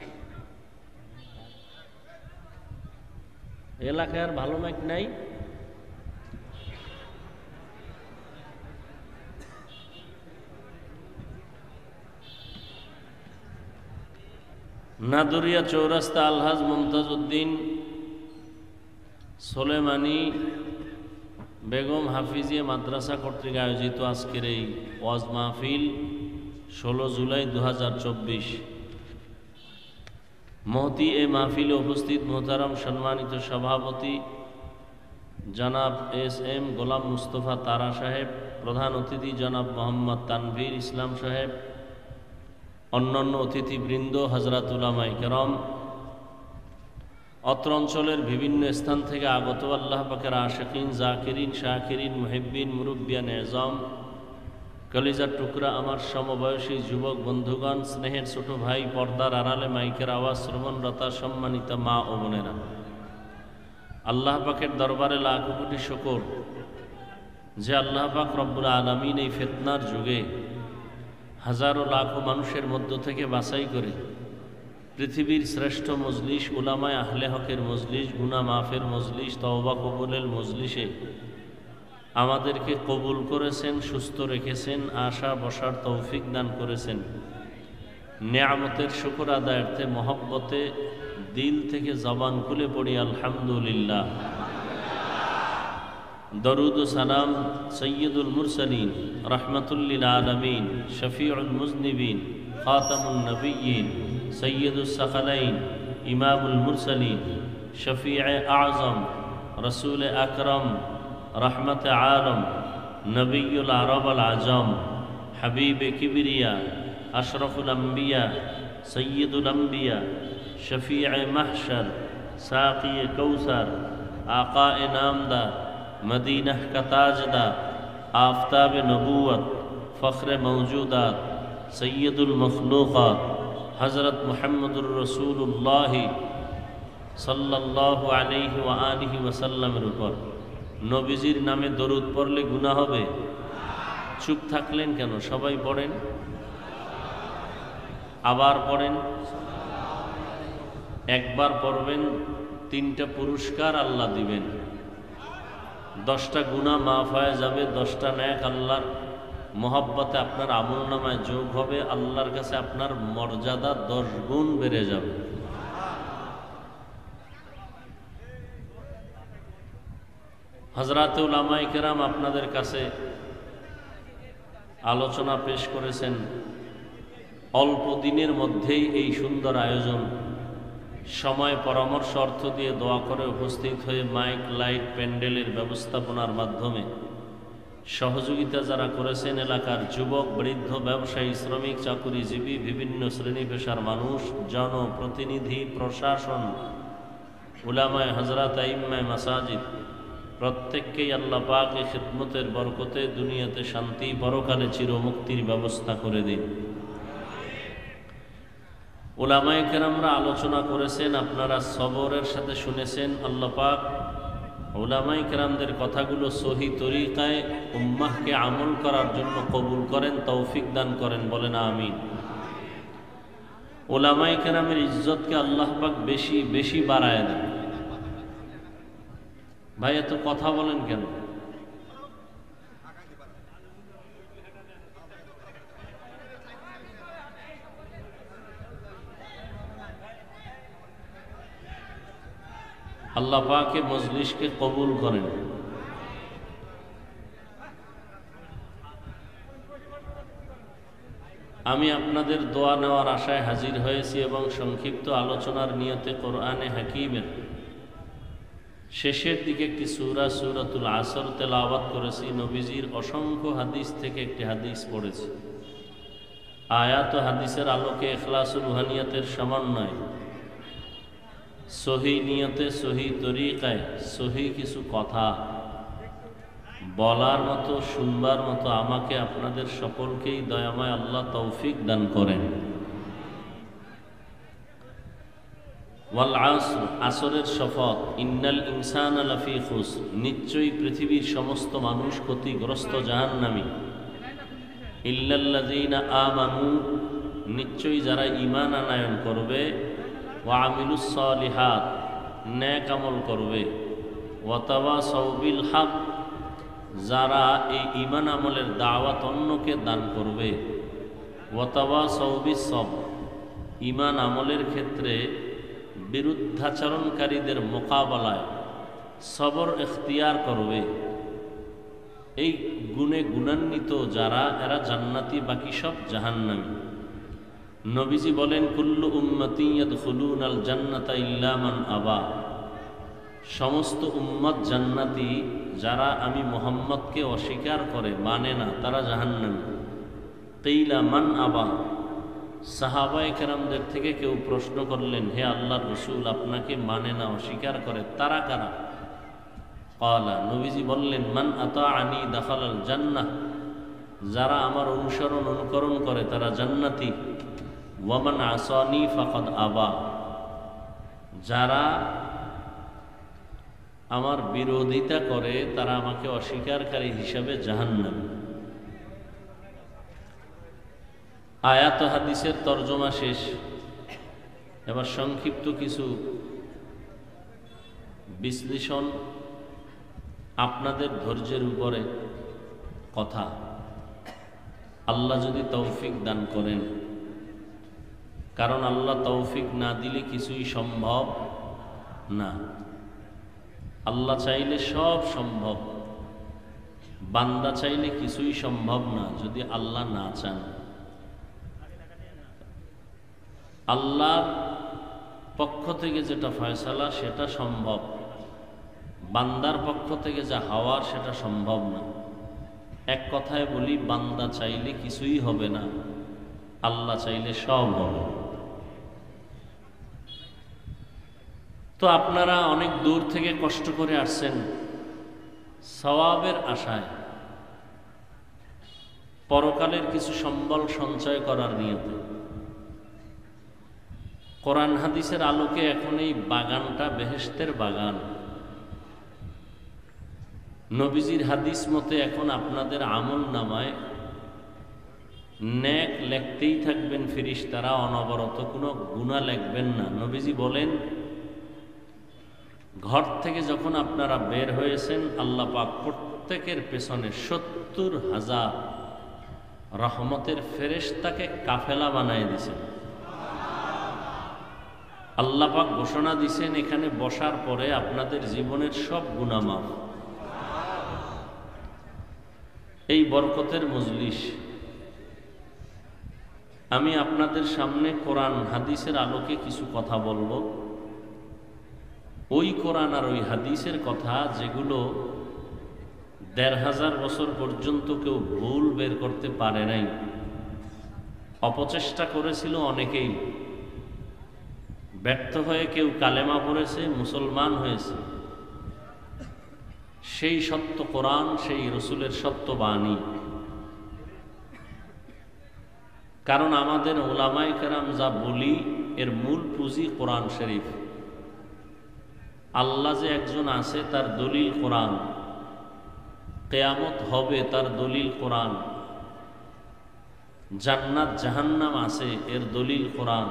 Speaker 1: এলাকায় আর ভালো মাইক নাই? নাদুরিয়া চৌরাস্তা আলহাজ মুমতাজ উদ্দিন সোলেমানি বেগম হাফিজিয়া মাদ্রাসা কর্তৃক আয়োজিত আজকের এই ওয়াজ মাহফিল 16 জুলাই 2024। মহতি এ মাহফিলে উপস্থিত মোহতারাম সম্মানিত সভাপতি জনাব এস.এম. গোলাম মুস্তফা তারা সাহেব, প্রধান অতিথি জনাব মোহাম্মদ তানভীর ইসলাম সাহেব, অন্যান্য অতিথিবৃন্দ, হযরত উলামায়ে কেরাম, অত্র অঞ্চলের বিভিন্ন স্থান থেকে আগত আল্লাহ পাকের আশিকিন, জাকিরিন, শাকিরিন, মুহিব্বিন, মুরব্বিয়ান এজাম, কলিজার টুকরা আমার সমবয়সী যুবক বন্ধুগণ, স্নেহের ছোট ভাই, পর্দার আড়ালে মাইকের আওয়াজ শ্রবণরতা সম্মানিত মা ও বোনেরা, আল্লাহ পাকের দরবারে লাখ কোটি শুকর যে আল্লাহ পাক রব্বুল আলামিন এই ফিতনার যুগে হাজারো লাখো মানুষের মধ্য থেকে বাছাই করে পৃথিবীর শ্রেষ্ঠ মজলিস, উলামায়ে আহলে হকের মজলিস, গুনাহ মাফের মজলিস, তওবা কবুলের মজলিসে আমাদেরকে কবুল করেছেন, সুস্থ রেখেছেন, আশা বসার তৌফিক দান করেছেন। নেয়ামতের শুকর আদায়ার্থে মহব্বতে দিল থেকে জবান খুলে পড়ি আলহামদুলিল্লাহ। দরুদ ও সালাম সৈয়দুল মুরসালিন রহমতুল্লিল আলমিন শফিউল মুজনিবিন খাতামুন নবিয়্যিন সৈয়দুস সাকালাইন ইমামুল মুরসালিন শফিয়ে আজম রসুল আকরম রহমত আলম নবিয়ুল আরব আল আজম হাবিব কিবরিয়া আশরফুল আম্বিয়া সৈয়দুল আম্বিয়া শফিয়ে মাহশর সাকিয়ে কৌসর আকাए नामदार मदीना का ताजदार आफ्ताब नबूवत फ़ख्र मौजूदात सैयदुल मखलूक़ात हज़रत मुहम्मदुर रसूलुल्लाह सल्लल्लाहु अलैहि व आलिहि वसल्लमेर ऊपर नबीजिर नामे दरूद पढ़ले गुनाह होबे? चुप थाकलेन केन? सबाई पढ़ेन, आबार पढ़ेन। एकबार पढ़बेन, तीनटा पुरस्कार आल्लाह दिबेन, 10টা गुनाह माफ হয়ে যাবে, 10টা নেক আল্লাহর মহব্বতে আপনার আমলনামায় যোগ হবে, আল্লাহর কাছে আপনার মর্যাদা 10 গুণ বেড়ে যাবে। হযরতে উলামায়ে কেরাম আপনাদের কাছে আলোচনা পেশ করেছেন। অল্প দিনের মধ্যেই এই সুন্দর আয়োজন, সময় পরামর্শ অর্থ দিয়ে দোয়া করে উপস্থিত হয়ে মাইক লাইট প্যান্ডেলের ব্যবস্থাপনার মাধ্যমে সহযোগিতা যারা করেছেন, এলাকার যুবক বৃদ্ধ ব্যবসায়ী শ্রমিক চাকুরিজীবী বিভিন্ন শ্রেণী পেশার মানুষ, জনপ্রতিনিধি, প্রশাসন, উলামায়ে হযরত আইম্মায়ে মাসাজিদ, প্রত্যেককেই আল্লাহ পাক এই খিদমতের বরকতে দুনিয়াতে শান্তি, পরকালে চিরমুক্তির ব্যবস্থা করে দিন। উলামায়ে কেরামরা আলোচনা করেছেন, আপনারা সবরের সাথে শুনেছেন। আল্লাহ পাক উলামায়ে কেরামদের কথাগুলো সহি তরিকায় উম্মাহকে আমল করার জন্য কবুল করেন, তৌফিক দান করেন, বলেন আমিন। উলামায়ে কেরামের ইজ্জতকে আল্লাহ পাক বেশি বেশি বাড়ায় দেন। ভাই এত কথা বলেন কেন? আল্লাহ পাকে মজলিসকে কবুল করেন। আমি আপনাদের দোয়া নেওয়ার আশায় হাজির হয়েছি এবং সংক্ষিপ্ত আলোচনার নিয়তে কোরআনে হাকিমের শেষের দিকে একটি সূরা সূরাতুল আসর তেলাওয়াত করেছি। নবীজির অসংখ্য হাদিস থেকে একটি হাদিস পড়েছি। আয়াত ও হাদিসের আলোকে ইখলাসুল রুহানিয়াতের সমন্বয়, সহি নিয়তে, সহি তরিকায়, সহি কিছু কথা বলার মতো, শুনবার মতো আমাকে আপনাদের সকলকেই দয়াময় আল্লাহ তৌফিক দান করেন। ওয়াল আসর, আসরের শপথ। ইন্নাল ইনসানা লাফি খুসর, নিশ্চয়ই পৃথিবীর সমস্ত মানুষ ক্ষতিগ্রস্ত, জাহান্নামী। ইল্লাল্লাযীনা আমানু, নিশ্চয়ই যারা ঈমান আনয়ন করবে, ওয়া আমিলুস সালিহাত, নেক আমল করবে, ওয়া তাওয়াসাউ বিল হক, যারা এই ঈমান আমলের দাওয়াত অন্যকে দান করবে, ওয়া তাওয়াসাউ বিস সবর, ঈমান আমলের ক্ষেত্রে বিরুদ্ধাচরণকারীদের মোকাবেলায় সবর ইখতিয়ার করবে। এই গুণে গুণান্বিত যারা, এরা জান্নাতি, বাকি সব জাহান্নামী। নবীজি বলেন, কুল্লু উম্মতি ইয়াদখুলুনাল জান্নাতা ইল্লা মান আবা, সমস্ত উম্মত জান্নাতি, যারা আমি মুহাম্মদকে অস্বীকার করে, মানে না, তারা জাহান্নামী। কিলা মান আবা, সাহাবায়ে কেরামদের থেকে কেউ প্রশ্ন করলেন, হে আল্লাহর রাসূল, আপনাকে মানে না, অস্বীকার করে, তারা কারা? ক্বালা, নবীজি বললেন, মান আতাআনি দাখালাল জান্নাহ, যারা আমার অনুসরণ অনুকরণ করে তারা জান্নাতি। ওয়া মান আসানি ফাকাদ আবা, যারা আমার বিরোধিতা করে তারা আমাকে অস্বীকারকারী হিসাবে জাহান্নামী। আয়াত হাদিসের তরজমা শেষ। এবার সংক্ষিপ্ত কিছু বিশ্লেষণ, আপনাদের ধৈর্যের উপরে কথা। আল্লাহ যদি তৌফিক দান করেন, কারণ আল্লাহ তৌফিক না দিলে কিছুই সম্ভব না। আল্লাহ চাইলে সব সম্ভব, বান্দা চাইলে কিছুই সম্ভব না যদি আল্লাহ না চান। আল্লাহর পক্ষ থেকে যেটা ফয়সালা সেটা সম্ভব, বান্দার পক্ষ থেকে যা হওয়ার সেটা সম্ভব না। এক কথায় বলি, বান্দা চাইলে কিছুই হবে না, আল্লাহ চাইলে সব হবে। তো আপনারা অনেক দূর থেকে কষ্ট করে আসছেন সওয়াবের আশায়, পরকালের কিছু সম্বল সঞ্চয় করার নিয়তে। কোরআন হাদিসের আলোকে এখন এই বাগানটা বেহেশতের বাগান। নবীজির হাদিস মতে এখন আপনাদের আমল নামায় নেক লেখতেই থাকবেন ফেরেশতারা, অনবরত কোনো গুনাহ লিখবেন না। নবীজি বলেন, ঘর থেকে যখন আপনারা বের হয়েছেন আল্লাহ পাক প্রত্যেকের পেছনে ৭০,০০০ রহমতের ফেরেশতাকে কাফেলা বানায় দিয়েছেন। আল্লাহ পাক ঘোষণা দিয়েছেন, এখানে বসার পরে আপনাদের জীবনের সব গুনাহ মাফ। এই বরকতের মজলিস আমি আপনাদের সামনে কোরআন হাদিসের আলোকে কিছু কথা বলবো। ওই কোরআন আর ওই হাদিসের কথা যেগুলো ১৫০০ বছর পর্যন্ত কেউ ভুল বের করতে পারে নাই, অপচেষ্টা করেছিল অনেকেই, ব্যর্থ হয়ে কেউ কালেমা পড়েছে, মুসলমান হয়েছে। সেই সত্য কোরআন, সেই রসুলের সত্য বাণী। কারণ আমাদের ওলামায়ে কেরাম যা বলি এর মূল পুঁজি কোরআন শরীফ। আল্লাহ যে একজন আছে তার দলিল কোরআন, কিয়ামত হবে তার দলিল কোরআন, জান্নাত জাহান্নাম আছে এর দলিল কোরআন।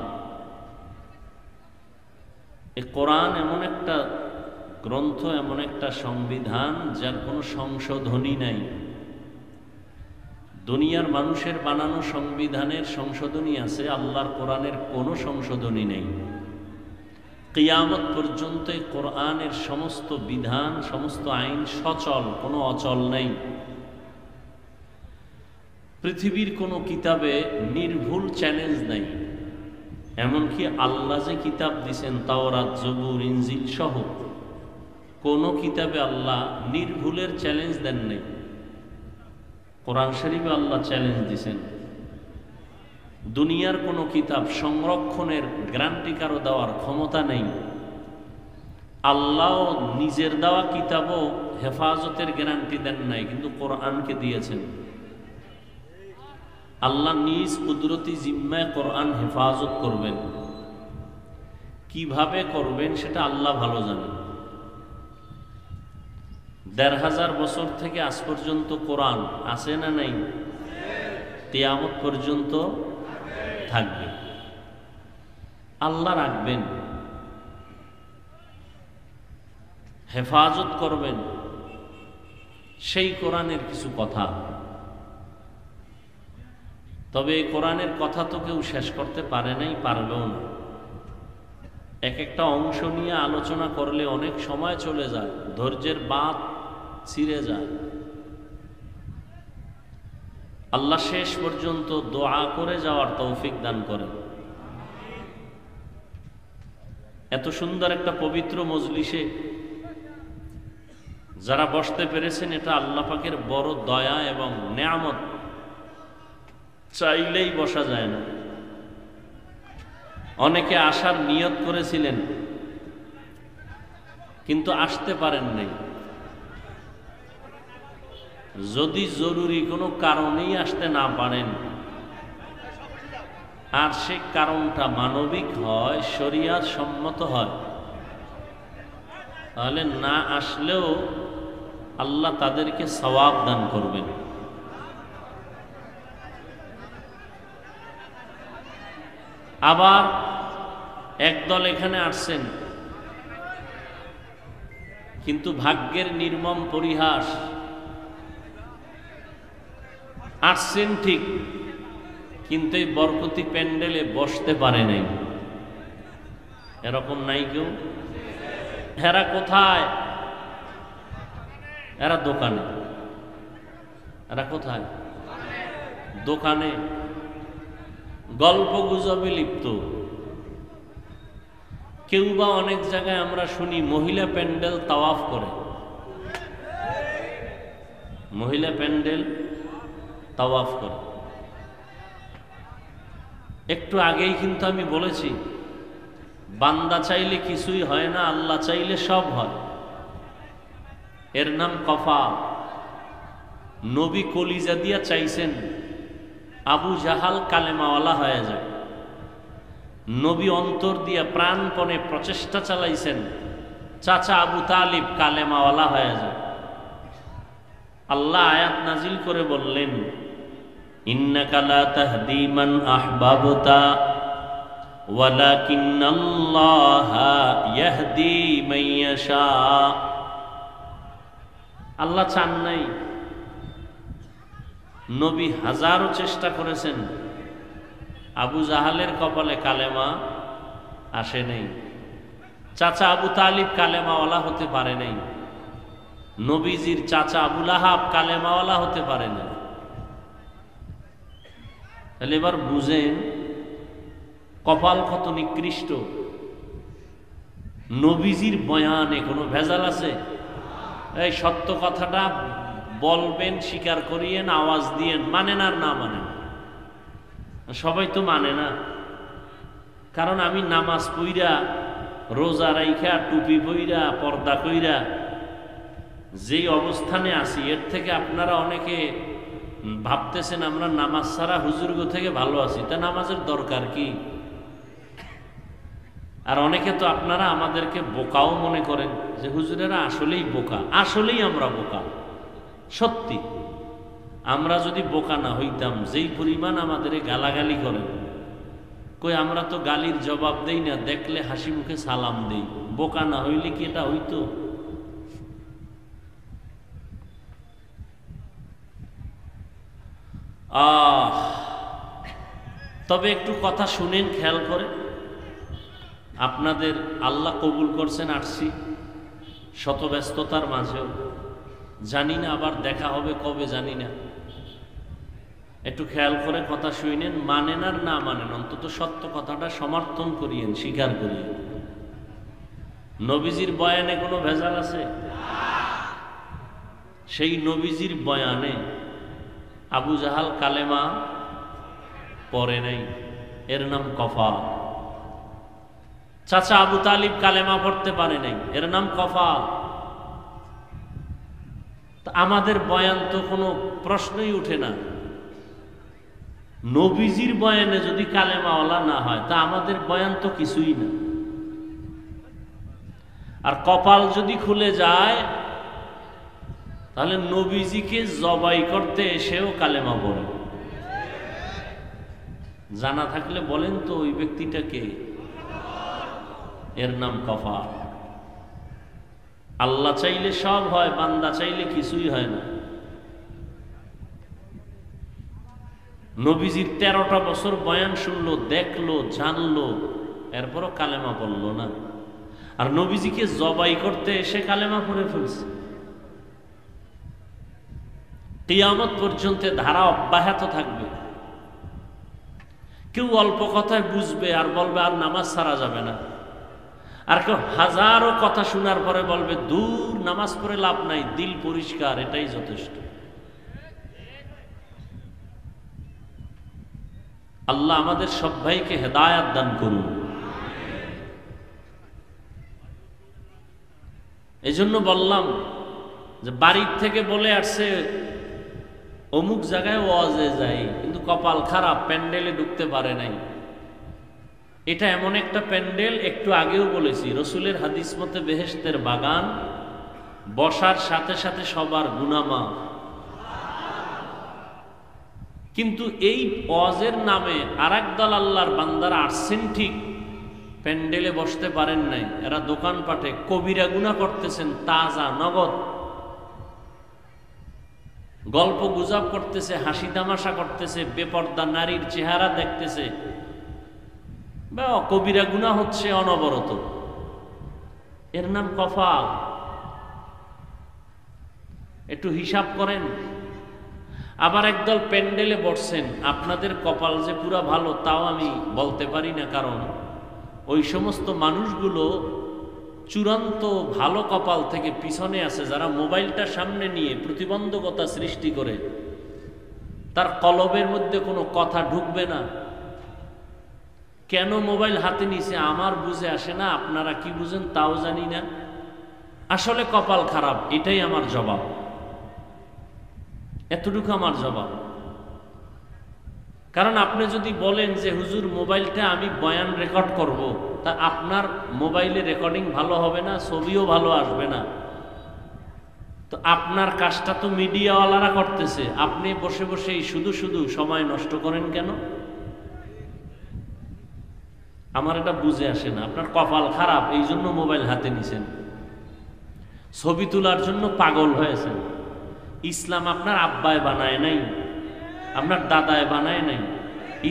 Speaker 1: এই কোরআন এমন একটা গ্রন্থ, এমন একটা সংবিধান যার কোনো সংশোধনী নাই। দুনিয়ার মানুষের বানানো সংবিধানের সংশোধনী আছে, আল্লাহর কোরআনের কোনো সংশোধনী নেই। কিয়ামত পর্যন্ত কোরআনের সমস্ত বিধান, সমস্ত আইন সচল, কোনো অচল নেই। পৃথিবীর কোনো কিতাবে নির্ভুল চ্যালেঞ্জ নাই। এমনকি আল্লাহ যে কিতাব দিছেন তাওরাত, জবুর, ইনজিল সহ কোনো কিতাবে আল্লাহ নির্ভুলের চ্যালেঞ্জ দেন নাই। কোরআন শরীফে আল্লাহ চ্যালেঞ্জ দিছেন। দুনিয়ার কোনো কিতাব সংরক্ষণের গ্যারান্টি কারো দেওয়ার ক্ষমতা নেই। আল্লাহ নিজের দেওয়া কিতাবও হেফাজতের গ্যারান্টি দেন নাই, কিন্তু কোরআনকে দিয়েছেন। আল্লাহ নিজ কুদরতি জিম্মায় কোরআন হেফাজত করবেন। কিভাবে করবেন সেটা আল্লাহ ভালো জানেন। ১৫০০ বছর থেকে আজ পর্যন্ত কোরআন আছে না নাই? কিয়ামত পর্যন্ত থাকবে। আল্লাহ রাখবেন, হেফাজত করবেন। সেই কোরআনের কিছু কথা, তবে এই কোরআনের কথা তো কেউ শেষ করতে পারে নাই, পারবেও না। এক একটা অংশ নিয়ে আলোচনা করলে অনেক সময় চলে যায়, ধৈর্যের বাঁধ ছিঁড়ে যায়। আল্লাহ শেষ পর্যন্ত দোয়া করে যাওয়ার তৌফিক দান করেন। এত সুন্দর একটা পবিত্র মজলিসে যারা বসতে পেরেছেন, এটা আল্লাহ পাকের বড় দয়া এবং নেয়ামত। চাইলেই বসা যায় না। অনেকে আসার নিয়ত করেছিলেন কিন্তু আসতে পারেন নাই। যদি জরুরি কোনো কারণেই আসতে না পারেন, আর সে কারণটা মানবিক হয়, শরিয়াত সম্মত হয়, তাহলে না আসলেও আল্লাহ তাদেরকে সওয়াব দান করবেন। আবার একদল এখানে আসছেন, কিন্তু ভাগ্যের নির্মম পরিহাস, আসছেন ঠিক কিন্তু এই বরকতি প্যান্ডেলে বসতে পারে নাই। এরকম নাই কেউ? এরা কোথায়? এরা দোকানে। এরা কোথায়? দোকানে গল্প গুজবে লিপ্ত। কেউ বা অনেক জায়গায় আমরা শুনি মহিলা প্যান্ডেল তাওয়াফ করে। মহিলা প্যান্ডেল তাওয়াফ করে। একটু আগেই কিন্তু আমি বলেছি, বান্দা চাইলে কিছুই হয় না, আল্লাহ চাইলে সব হয়। এর নাম কফা। নবী কলিজা দিয়া চাইছেন আবু জাহাল কালেমাওয়ালা হয়ে যায়। নবী অন্তর দিয়া প্রাণপণে প্রচেষ্টা চালাইছেন চাচা আবু তালিব কালেমাওয়ালা হয়ে যায়। আল্লাহ আয়াত নাজিল করে বললেন, ইন্নাকা লা তাহদি মান আহবাবতা ওয়ালাকিন্নাল্লাহা ইয়াহদি মান ইয়াশা। আল্লাহ চান নাই। নবী হাজারো চেষ্টা করেছেন, আবু জাহালের কপালে কালেমা আসে নাই। চাচা আবু তালিব কালেমাওয়ালা হতে পারে নাই। নবীজির চাচা আবু লাহাব কালেমাওয়ালা হতে পারে না। তাহলে এবার বুঝেন কপাল কত নিকৃষ্ট। নবীজির বয়ানে কোনো ভেজাল আছে? এই সত্য কথাটা বলবেন, স্বীকার করিয়েন, আওয়াজ দিয়েন, মানেন আর না মানেন। সবাই তো মানে না। কারণ আমি নামাজ পইরা, রোজা রাইখা, টুপি পইরা, পর্দা কইরা যেই অবস্থানে আছি, এর থেকে আপনারা অনেকে ভাবতেছেন আমরা নামাজ ছাড়া হুজুরগো থেকে ভালো আছি। তা নামাজের দরকার কি? আর অনেকে তো আপনারা আমাদেরকে বোকাও মনে করেন যে হুজুরেরা আসলেই বোকা। আসলেই আমরা বোকা, সত্যি। আমরা যদি বোকা না হইতাম, যেই পরিমাণ আমাদের গালাগালি করেন, কই আমরা তো গালির জবাব দেই না, দেখলে হাসি মুখে সালাম দেই। বোকা না হইলে কি এটা হইতো? তবে একটু কথা শুনেন খেয়াল করে। আপনাদের আল্লাহ কবুল করছেন, আসছি শত ব্যস্ততার মাঝেও। জানি না আবার দেখা হবে কবে, জানি না। একটু খেয়াল করে কথা শুনেন, মানেন আর না মানেন, অন্তত সত্য কথাটা সমর্থন করিয়েন, স্বীকার করিয়েন। নবীজির বয়ানে কোনো ভেজাল আছে? সেই নবীজির বয়ানে আবু জাহাল কালেমা পড়ে নাই, এর নাম কফা। চাচা আবু তালিব কালেমা পড়তে পারে নাই, এর নাম কফা। আমাদের বয়ান তো কোনো প্রশ্নই উঠে না। নবীজির বয়ানে যদি কালেমাওয়ালা না হয়, তা আমাদের বয়ান তো কিছুই না। আর কপাল যদি খুলে যায়, তাহলে নবীজিকে জবাই করতে এসেও কালেমা পড়ে। জানা থাকলে বলেন তো ওই ব্যক্তিটাকে? এর নাম কফা। আল্লাহ চাইলে সব হয়, বান্দা চাইলে কিছুই হয় না। নবীজির 13টা বছর বয়ান শুনলো, দেখলো, জানলো, এরপরও কালেমা পড়লো না। আর নবীজিকে জবাই করতে এসে কালেমা পড়ে ফেলছে। কিয়ামত পর্যন্ত ধারা অব্যাহত থাকবে। কেউ অল্প কথায় বুঝবে আর বলবে আর নামাজ ছাড়া যাবে না। আর কেউ হাজারো কথা শোনার পরে বলবে দূর, নামাজ পড়ে লাভ নাই, দিল পরিষ্কার, এটাই যথেষ্ট। আল্লাহ আমাদের সব ভাইকে হেদায়াত দান করুন। এজন্য বললাম যে বাড়ির থেকে বলে আসছে অমুক জায়গায় ওয়াজে যাই, কিন্তু কপাল খারাপ, প্যান্ডেলে ঢুকতে পারে নাই। এটা এমন একটা প্যান্ডেল, একটু আগেও বলেছি, রসুলের হাদিস মতে বেহেশতের বাগান, বসার সাথে সাথে সবার গুনাহ মাফ। কিন্তু এই ওয়াজের নামে আরেক দল আল্লাহর বান্দারা আসছেন ঠিক, প্যান্ডেলে বসতে পারেন নাই। এরা দোকানপাটে কবিরা গুনাহ করতেছেন, তাজা নগদ। গল্প গুজব করতেছে, হাসি তামাশা করতেছে, বেপর্দা নারীর চেহারা দেখতেছে, বা কবিরা গুনাহ হচ্ছে অনবরত। এর নাম কপাল। একটু হিসাব করেন। আবার একদল প্যান্ডেলে বসছেন, আপনাদের কপাল যে পুরা ভালো তাও আমি বলতে পারি না, কারণ ওই সমস্ত মানুষগুলো চূড়ান্ত ভালো কপাল থেকে পিছনে আছে, যারা মোবাইলটা সামনে নিয়ে প্রতিবন্ধকতা সৃষ্টি করে, তার কলবের মধ্যে কোনো কথা ঢুকবে না। কেন মোবাইল হাতে নিছে আমার বুঝে আসে না, আপনারা কি বুঝেন তাও জানি না। আসলে কপাল খারাপ, এটাই আমার জবাব, এতটুকু আমার জবাব। কারণ আপনি যদি বলেন যে হুজুর মোবাইলটা আমি বয়ান রেকর্ড করব, তা আপনার মোবাইলে রেকর্ডিং ভালো হবে না, ছবিও ভালো আসবে না। তো আপনার কাজটা তো মিডিয়াওয়ালারা করতেছে, আপনি বসে বসে শুধু শুধু সময় নষ্ট করেন কেন? আমার এটা বুঝে আসে না। আপনার কপাল খারাপ, এই জন্য মোবাইল হাতে নিছেন, ছবি তোলার জন্য পাগল হয়েছেন। ইসলাম আপনার আব্বায় বানায় নাই, আপনার দাদায় বানায় নাই।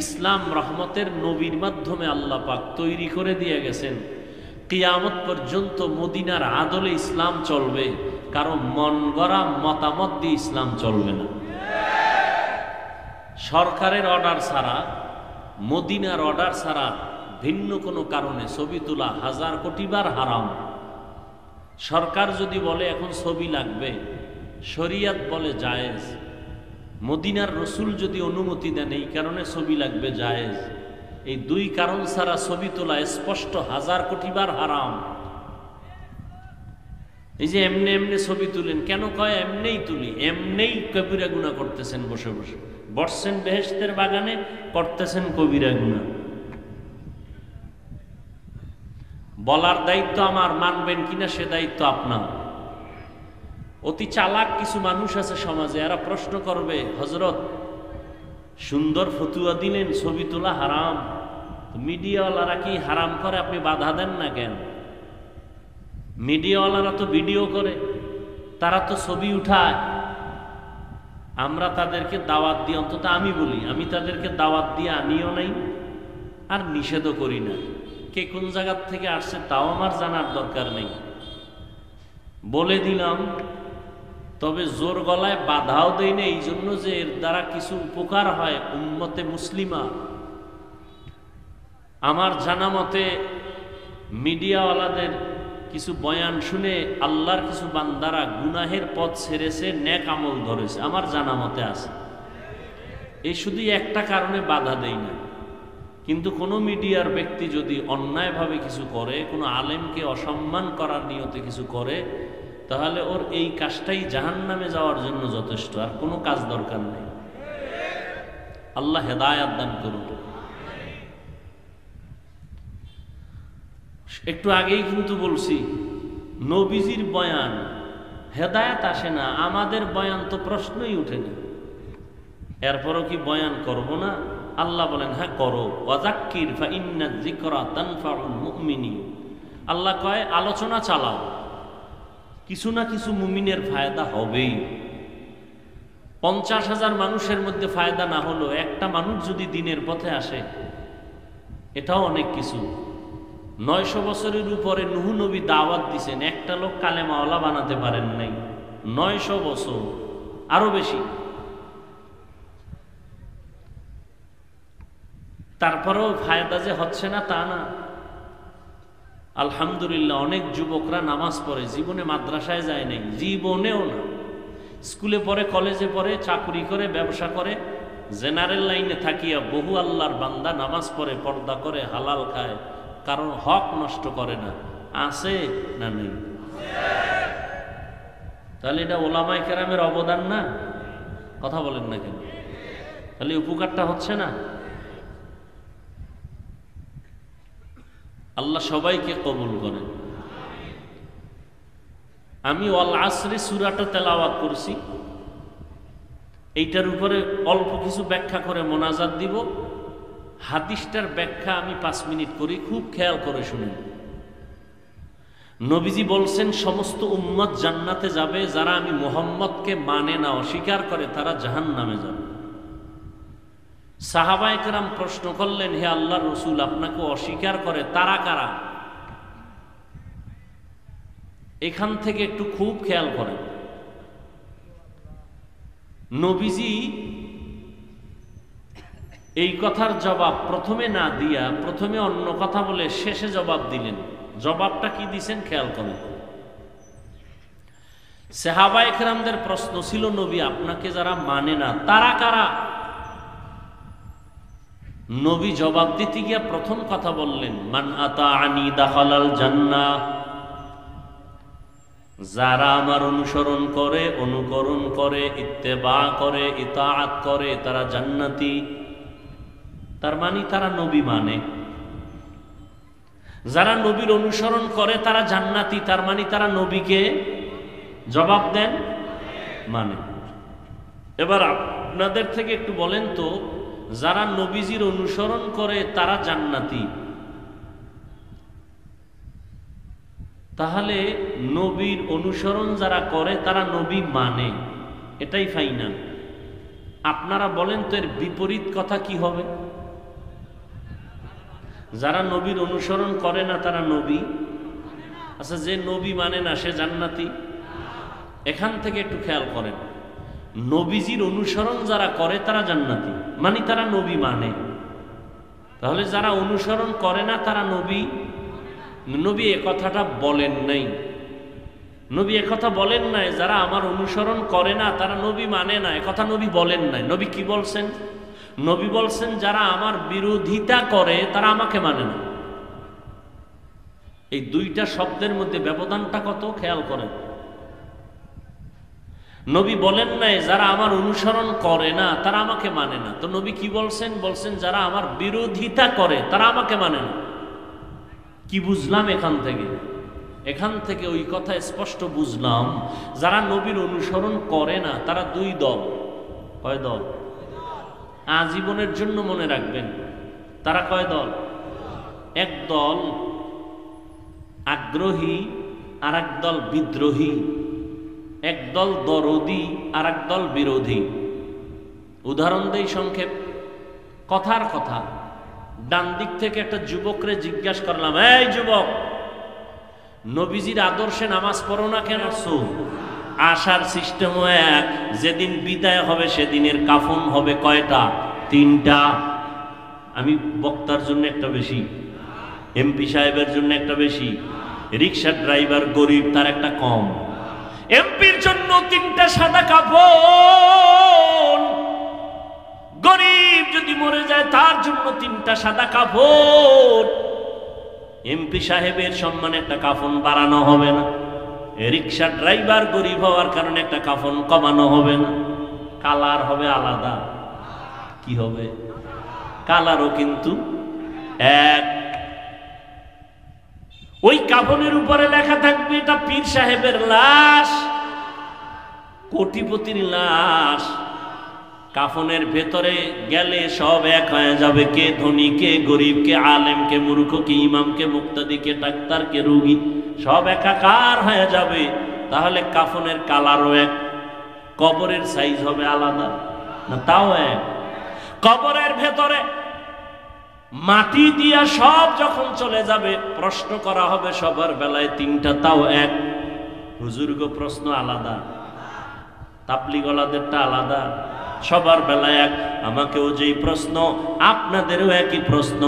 Speaker 1: ইসলাম রহমতের নবীর মাধ্যমে আল্লাহ পাক তৈরি করে দিয়ে গেছেন। কিয়ামত পর্যন্ত মদিনার আদলে ইসলাম চলবে, কারো মন গড়া মতামত দিয়ে ইসলাম চলবে না। সরকারের অর্ডার ছাড়া, মদিনার অর্ডার ছাড়া ভিন্ন কোনো কারণে ছবি তোলা 1000 কোটি বার হারাম। সরকার যদি বলে এখন ছবি লাগবে, শরিয়াত বলে জায়েজ। মদিনার রসুল যদি অনুমতি দেন এই কারণে ছবি লাগবে, জায়েজ। এই দুই কারণ ছাড়া ছবি তোলা স্পষ্ট 1000 কোটি বার হারাম। এই যে এমনি এমনি ছবি তুলেন, কেন কয় এমনিই তুলি, এমনিই কবিরা গুনাহ করতেছেন, বসে বসে বসছেন বেহেশতের বাগানে, করতেছেন কবিরা গুনাহ। বলার দায়িত্ব আমার, মানবেন কিনা সে দায়িত্ব আপনার। অতি চালাক কিছু মানুষ আছে সমাজে, এরা প্রশ্ন করবে, হযরত সুন্দর ফতুয়া দিলেন ছবি তোলা হারাম, মিডিয়াওয়ালারা কি হারাম করে, আপনি বাধা দেন না কেন? মিডিয়াওয়ালারা তো ভিডিও করে, তারা তো ছবি উঠায়। আমরা তাদেরকে দাওয়াত দিই, অন্তত আমি বলি, আমি তাদেরকে দাওয়াত দিয়ে আনিও নাই আর নিষেধও করি না। কে কোন জায়গার থেকে আসছে তাও আমার জানার দরকার নেই, বলে দিলাম। তবে জোর গলায় বাধাও দেই না, এই জন্য যে এর দ্বারা কিছু উপকার হয় উম্মতে মুসলিমা। আমার জানা মতে মিডিয়াওয়ালাদের কিছু বয়ান শুনে আল্লাহর কিছু বান্দারা গুনাহের পথ ছেড়েছে, নেক আমল ধরেছে, আমার জানা মতে আছে। এই শুধুই একটা কারণে বাধা দেই না। কিন্তু কোনো মিডিয়ার ব্যক্তি যদি অন্যায়ভাবে কিছু করে, কোনো আলেমকে অসম্মান করার নিয়তে কিছু করে, তাহলে ওর এই কাজটাই জাহান্নামে যাওয়ার জন্য যথেষ্ট, আর কোনো কাজ দরকার নেই। আল্লাহ হেদায়াত দান করুন। একটু আগেই কিন্তু বলছি, নবীজির বয়ান হেদায়াত আসে না, আমাদের বয়ান তো প্রশ্নই উঠে না। এরপরও কি বয়ান করব না? আল্লাহ বলেন হ্যাঁ করো, ওয়াযাক্কির ফাইন্নায যিকরা তানফাউল মুমিনিন। আল্লাহ কয় আলোচনা চালাও, কিছু না কিছু মুমিনের ফায়দা হবেই। 50,000 মানুষের মধ্যে ফায়দা না হলো একটা মানুষ যদি দিনের পথে আসে, এটাও অনেক কিছু। 900 বছরের উপরে নূহ নবী দাওয়াত দিছেন, একটা লোক কালেমাওয়ালা বানাতে পারেন নাই। 900 বছর, আরো বেশি। তারপরেও ফায়দা যে হচ্ছে না তা না। আলহামদুলিল্লাহ, অনেক যুবকরা নামাজ পড়ে, জীবনে মাদ্রাসায় যায় নাই, জীবনেও না। স্কুলে পড়ে, কলেজে পড়ে, চাকরি করে, ব্যবসা করে, জেনারেল লাইনে থাকিয়া বহু আল্লাহর বান্দা নামাজ পড়ে, পর্দা করে, হালাল খায়, কারণ হক নষ্ট করে না। আছে না নেই? তাহলে এটা ওলামায়ে কেরামের অবদান না? কথা বলেন না কেন? তাহলে উপকারটা হচ্ছে না? আল্লাহ সবাইকে কবুল করেন। আমি ওয়াল আসরি সূরাটা তেলাওয়াত করছি, এইটার উপরে অল্প কিছু ব্যাখ্যা করে মোনাজাত দিব। হাদিসটার ব্যাখ্যা আমি 5 মিনিট করি, খুব খেয়াল করে শুনুন। নবীজি বলছেন সমস্ত উম্মত জান্নাতে যাবে, যারা আমি মুহাম্মদকে মানে না, অস্বীকার করে, তারা জাহান্নামে যাবে। সাহাবায়ে কেরাম প্রশ্ন করলেন, হে আল্লাহর রাসূল, আপনাকে অস্বীকার করে তারা কারা? এখান থেকে একটু খুব খেয়াল করেন। নবীজি এই কথার জবাব প্রথমে না দিয়া প্রথমে অন্য কথা বলে শেষে জবাব দিলেন। জবাবটা কি দিছেন খেয়াল করেন। সাহাবায়ে কেরামদের প্রশ্ন ছিল, নবী আপনাকে যারা মানে না তারা কারা? নবী জবাব দিতে গিয়া প্রথম কথা বললেন, মান আতাআনি দাখালাল জান্নাহ, যারা আমার অনুসরণ করে, অনুকরণ করে, ইত্তেবা করে, ইতাআত করে, তারা জান্নাতি। তার মানে তারা নবী মানে। যারা নবীর অনুসরণ করে তারা জান্নাতি, তার মানে তারা নবীকে জবাব দেন মানে। এবার আপনাদের থেকে একটু বলেন তো, যারা নবীজির অনুসরণ করে তারা জান্নাতি, তাহলে নবীর অনুসরণ যারা করে তারা নবী মানে, এটাই ফাইনাল। আপনারা বলেন তো এর বিপরীত কথা কি হবে? যারা নবীর অনুসরণ করে না তারা নবী, আচ্ছা যে নবী মানে না সে জান্নাতি? এখান থেকে একটু খেয়াল করেন, নবীজির অনুসরণ যারা করে তারা জান্নাতি, মানে তারা নবী মানে। তাহলে যারা অনুসরণ করে না তারা নবী? নবী এ কথাটা বলেন নাই। নবী এ কথা বলেন নাই যারা আমার অনুসরণ করে না তারা নবী মানে না, এ কথা নবী বলেন নাই। নবী কি বলছেন? নবী বলছেন যারা আমার বিরোধিতা করে তারা আমাকে মানে না। এই দুইটা শব্দের মধ্যে ব্যবধানটা কত খেয়াল করেন। নবী বলেন নাই যারা আমার অনুসরণ করে না তারা আমাকে মানে না, তো নবী কি বলছেন? বলছেন যারা আমার বিরোধিতা করে তারা আমাকে মানে না। কি বুঝলাম এখান থেকে? এখান থেকে ওই কথা স্পষ্ট বুঝলাম, যারা নবীর অনুসরণ করে না তারা দুই দল। কয় দল? আজীবনের জন্য মনে রাখবেন, তারা কয় দল? এক দল আগ্রহী, আর এক দল বিদ্রোহী। এক দল দরদি, আর এক দল বিরোধী। উদাহরণ দেই সংক্ষেপ, কথার কথা। ডান দিক থেকে একটা যুবকরে জিজ্ঞাসা করলাম, এই যুবক, নবীজির আদর্শে নামাজ পড়ো না কেন? আসার সিস্টেম এক, যেদিন বিদায় হবে সেদিনের কাফন হবে কয়টা? 3টা। আমি বক্তার জন্য একটা বেশি, এমপি সাহেবের জন্য একটা বেশি, রিক্সার ড্রাইভার গরিব তার একটা কম। এমপির জন্য 3টা সাদা কাফন, গরিব যদি মরে যায় তার জন্য 3টা সাদা কাফন। এমপি সাহেবের সম্মানে একটা কাফন বাড়ানো হবে না, রিক্সা ড্রাইভার গরিব হওয়ার কারণে একটা কাফন কমানো হবে না, কালার হবে আলাদা। কি হবে? কালারও কিন্তু এক। ওই কাফনের উপরে লেখা থাকবে এটা পীর সাহেবের লাশ, কোটিপতির লাশ। কাফনের ভেতরে গেলে সব এক হয়ে যাবে, কে ধনী, কে গরিব, কে আলেম, কে মূর্খ, কে ইমাম, কে মুক্তাদি, কে ডাক্তার, কে রোগী, সব একাকার হয়ে যাবে। তাহলে কাফনের কালারও এক, কবরের সাইজ হবে আলাদা না? তাও এক। কবরের ভেতরে মাটি দিয়া সব যখন চলে যাবে, প্রশ্ন করা হবে সবার বেলায় 3টা, তাও এক। হুজুর গো প্রশ্ন আলাদা, তাবলীগওয়ালাদেরটা আলাদা, সবার বেলায় এক। আমাকেও যেই প্রশ্ন আপনাদেরও একই প্রশ্ন।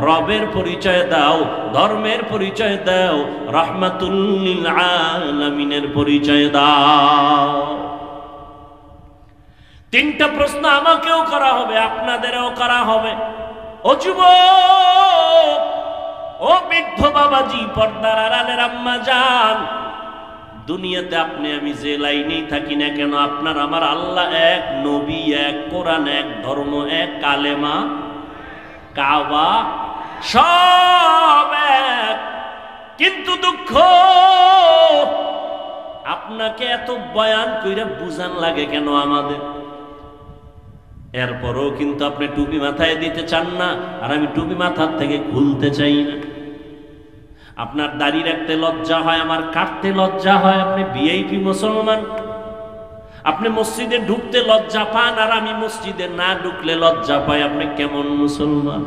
Speaker 1: রবের পরিচয় দাও, ধর্মের পরিচয় দাও, রাহমাতুল লিল আলামিনের পরিচয় দাও। 3টা প্রশ্ন আমাকেও করা হবে, আপনাদেরও করা হবে। ও যুবক, ও বৃদ্ধ বাবাজি, পর্দার আড়ালের আম্মা জান, দুনিয়াতে আপনি আমি যে লাইনেই থাকি না কেন, আপনার আমার আল্লাহ এক, নবী এক, কোরআন এক, ধর্ম এক, কালেমা, কাবা সব এক। কিন্তু দুঃখ, আপনাকে এত বয়ান কইরা বুঝান লাগে কেন আমাদের? এরপরও কিন্তু আপনি টুপি মাথায় দিতে চান না, আর আমি টুপি মাথার থেকে খুলতে চাই না। আপনার দাড়ি রাখতে লজ্জা হয়, আমার কাটতে লজ্জা হয়। আপনি ভিআইপি মুসলমান, আপনি মসজিদে ঢুকতে লজ্জা পান, আর আমি মসজিদে না ঢুকলে লজ্জা পাই। আপনি কেমন মুসলমান?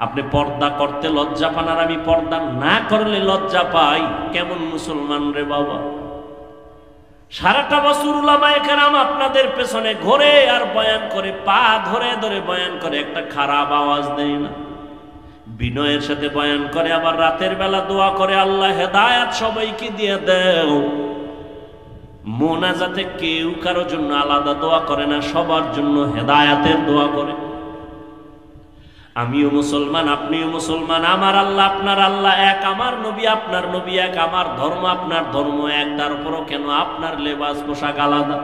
Speaker 1: আপনি পর্দা করতে লজ্জা পান, আর আমি পর্দা না করলে লজ্জা পাই। কেমন মুসলমান রে বাবা? সারাটা বছর উলামায়ে কেরাম আপনাদের পেছনে ঘোরে আর বয়ান করে, পা ধরে ধরে বয়ান করে, একটা খারাপ আওয়াজ দেয় না। বিনয়ের সাথে বয়ান করে, আবার রাতের বেলা দোয়া করে, আল্লাহ হেদায়াত সবাইকে দিয়ে দেও। মোনাজাতে কেউ কারো জন্য আলাদা দোয়া করে না, সবার জন্য হেদায়াতের দোয়া করে। আমিও মুসলমান, আপনিও মুসলমান, আমার আল্লাহ আপনার আল্লাহ এক, আমার নবী আপনার নবী এক, আমার ধর্ম আপনার ধর্ম এক। তারপরও কেন আপনার লেবাস পোশাক আলাদা?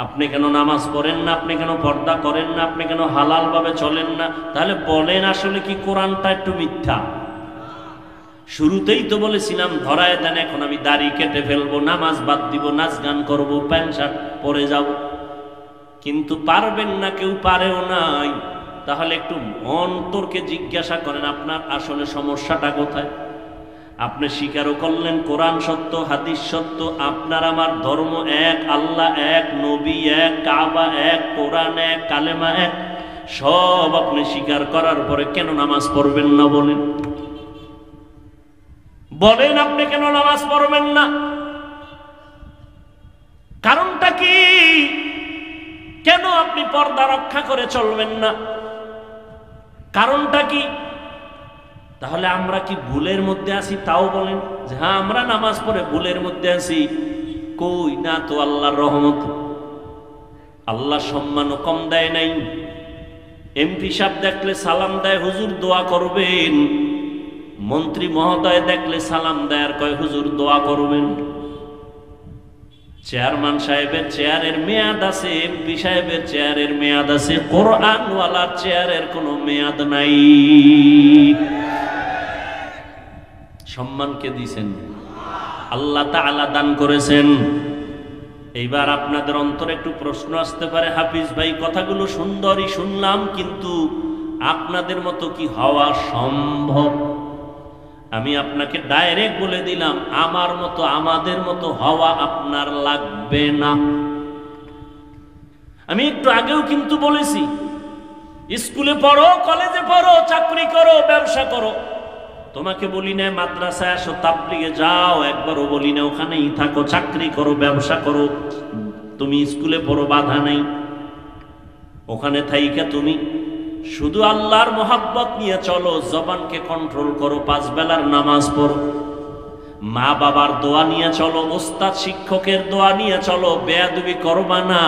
Speaker 1: আপনি কেন নামাজ পড়েন না? আপনি কেন পর্দা করেন না? আপনি কেন হালাল ভাবে চলেন না? তাহলে বলেন, আসলে কি কোরআনটা একটু মিথ্যা? শুরুতেই তো বলেছিলাম ধরায় দেন, এখন আমি দাড়ি কেটে ফেলবো, নামাজ বাদ দিব, নাচ গান করবো, প্যান্ট শার্ট পরে যাব। কিন্তু পারবেন না, কেউ পারেও নাই। তাহলে একটু অন্তরকে জিজ্ঞাসা করেন, আপনার আসলে সমস্যাটা কোথায়? আপনি স্বীকারও করলেন কোরআন সত্য, হাদিস সত্য, আপনার আমার ধর্ম এক, আল্লাহ এক, নবী এক, কাবা এক, কোরআন এক, কালেমা এক, সব আপনি স্বীকার করার পরে কেন নামাজ পড়বেন না? বলেন বলেন, আপনি কেন নামাজ পড়বেন না? কারণটা কি? কেন আপনি পর্দা রক্ষা করে চলবেন না? কারণটা কি? তাহলে আমরা কি ভুলের মধ্যে আছি? তাও বলেন যে হ্যাঁ আমরা নামাজ পড়ে ভুলের মধ্যে আছি। কই না তো, আল্লাহর রহমত, আল্লাহ সম্মানও কম দেয় নাই। এমপি সাহেব দেখলে সালাম দেয়, হুজুর দোয়া করবেন। মন্ত্রী মহোদয় দেখলে সালাম দেয় আর কয় হুজুর দোয়া করবেন। চেয়ারম্যান সাহেবের চেয়ারের মেয়াদ আছে, এমপি সাহেবের চেয়ারের মেয়াদ আছে, কোরআনওয়ালার চেয়ারের কোনো মেয়াদ নাই। সম্মানকে দিয়েছেন আল্লাহ তাআলা, দান করেছেন। এইবার আপনাদের অন্তরে একটু প্রশ্ন আসতে পারে, হাফিজ ভাই কথাগুলো সুন্দরই শুনলাম, কিন্তু আপনাদের মতো কি হওয়া সম্ভব? আমি আপনাকে ডাইরেক্ট বলে দিলাম, আমার মতো আমাদের মতো হওয়া আপনার লাগবে না। আমি একটু আগেও কিন্তু বলেছি, স্কুলে পড়ো, কলেজে পড়ো, চাকরি করো, ব্যবসা করো। তোমাকে বলি না মাদ্রাসায় আসো, তাবলিগে যাও, একবারও বলি না ওখানেই থাকো, চাকরি করো, ব্যবসা করো। তুমি স্কুলে পড়ো, বাধা নেই। ওখানে থাইকা তুমি শুধু আল্লাহর মোহাব্বত নিয়ে চলো, জবানকে কন্ট্রোল করো, 5 বেলার নামাজ পড়ো, মা বাবার দোয়া নিয়ে চলো, ওস্তাদ শিক্ষকের দোয়া নিয়ে চলো, বেয়াদবি করবা না।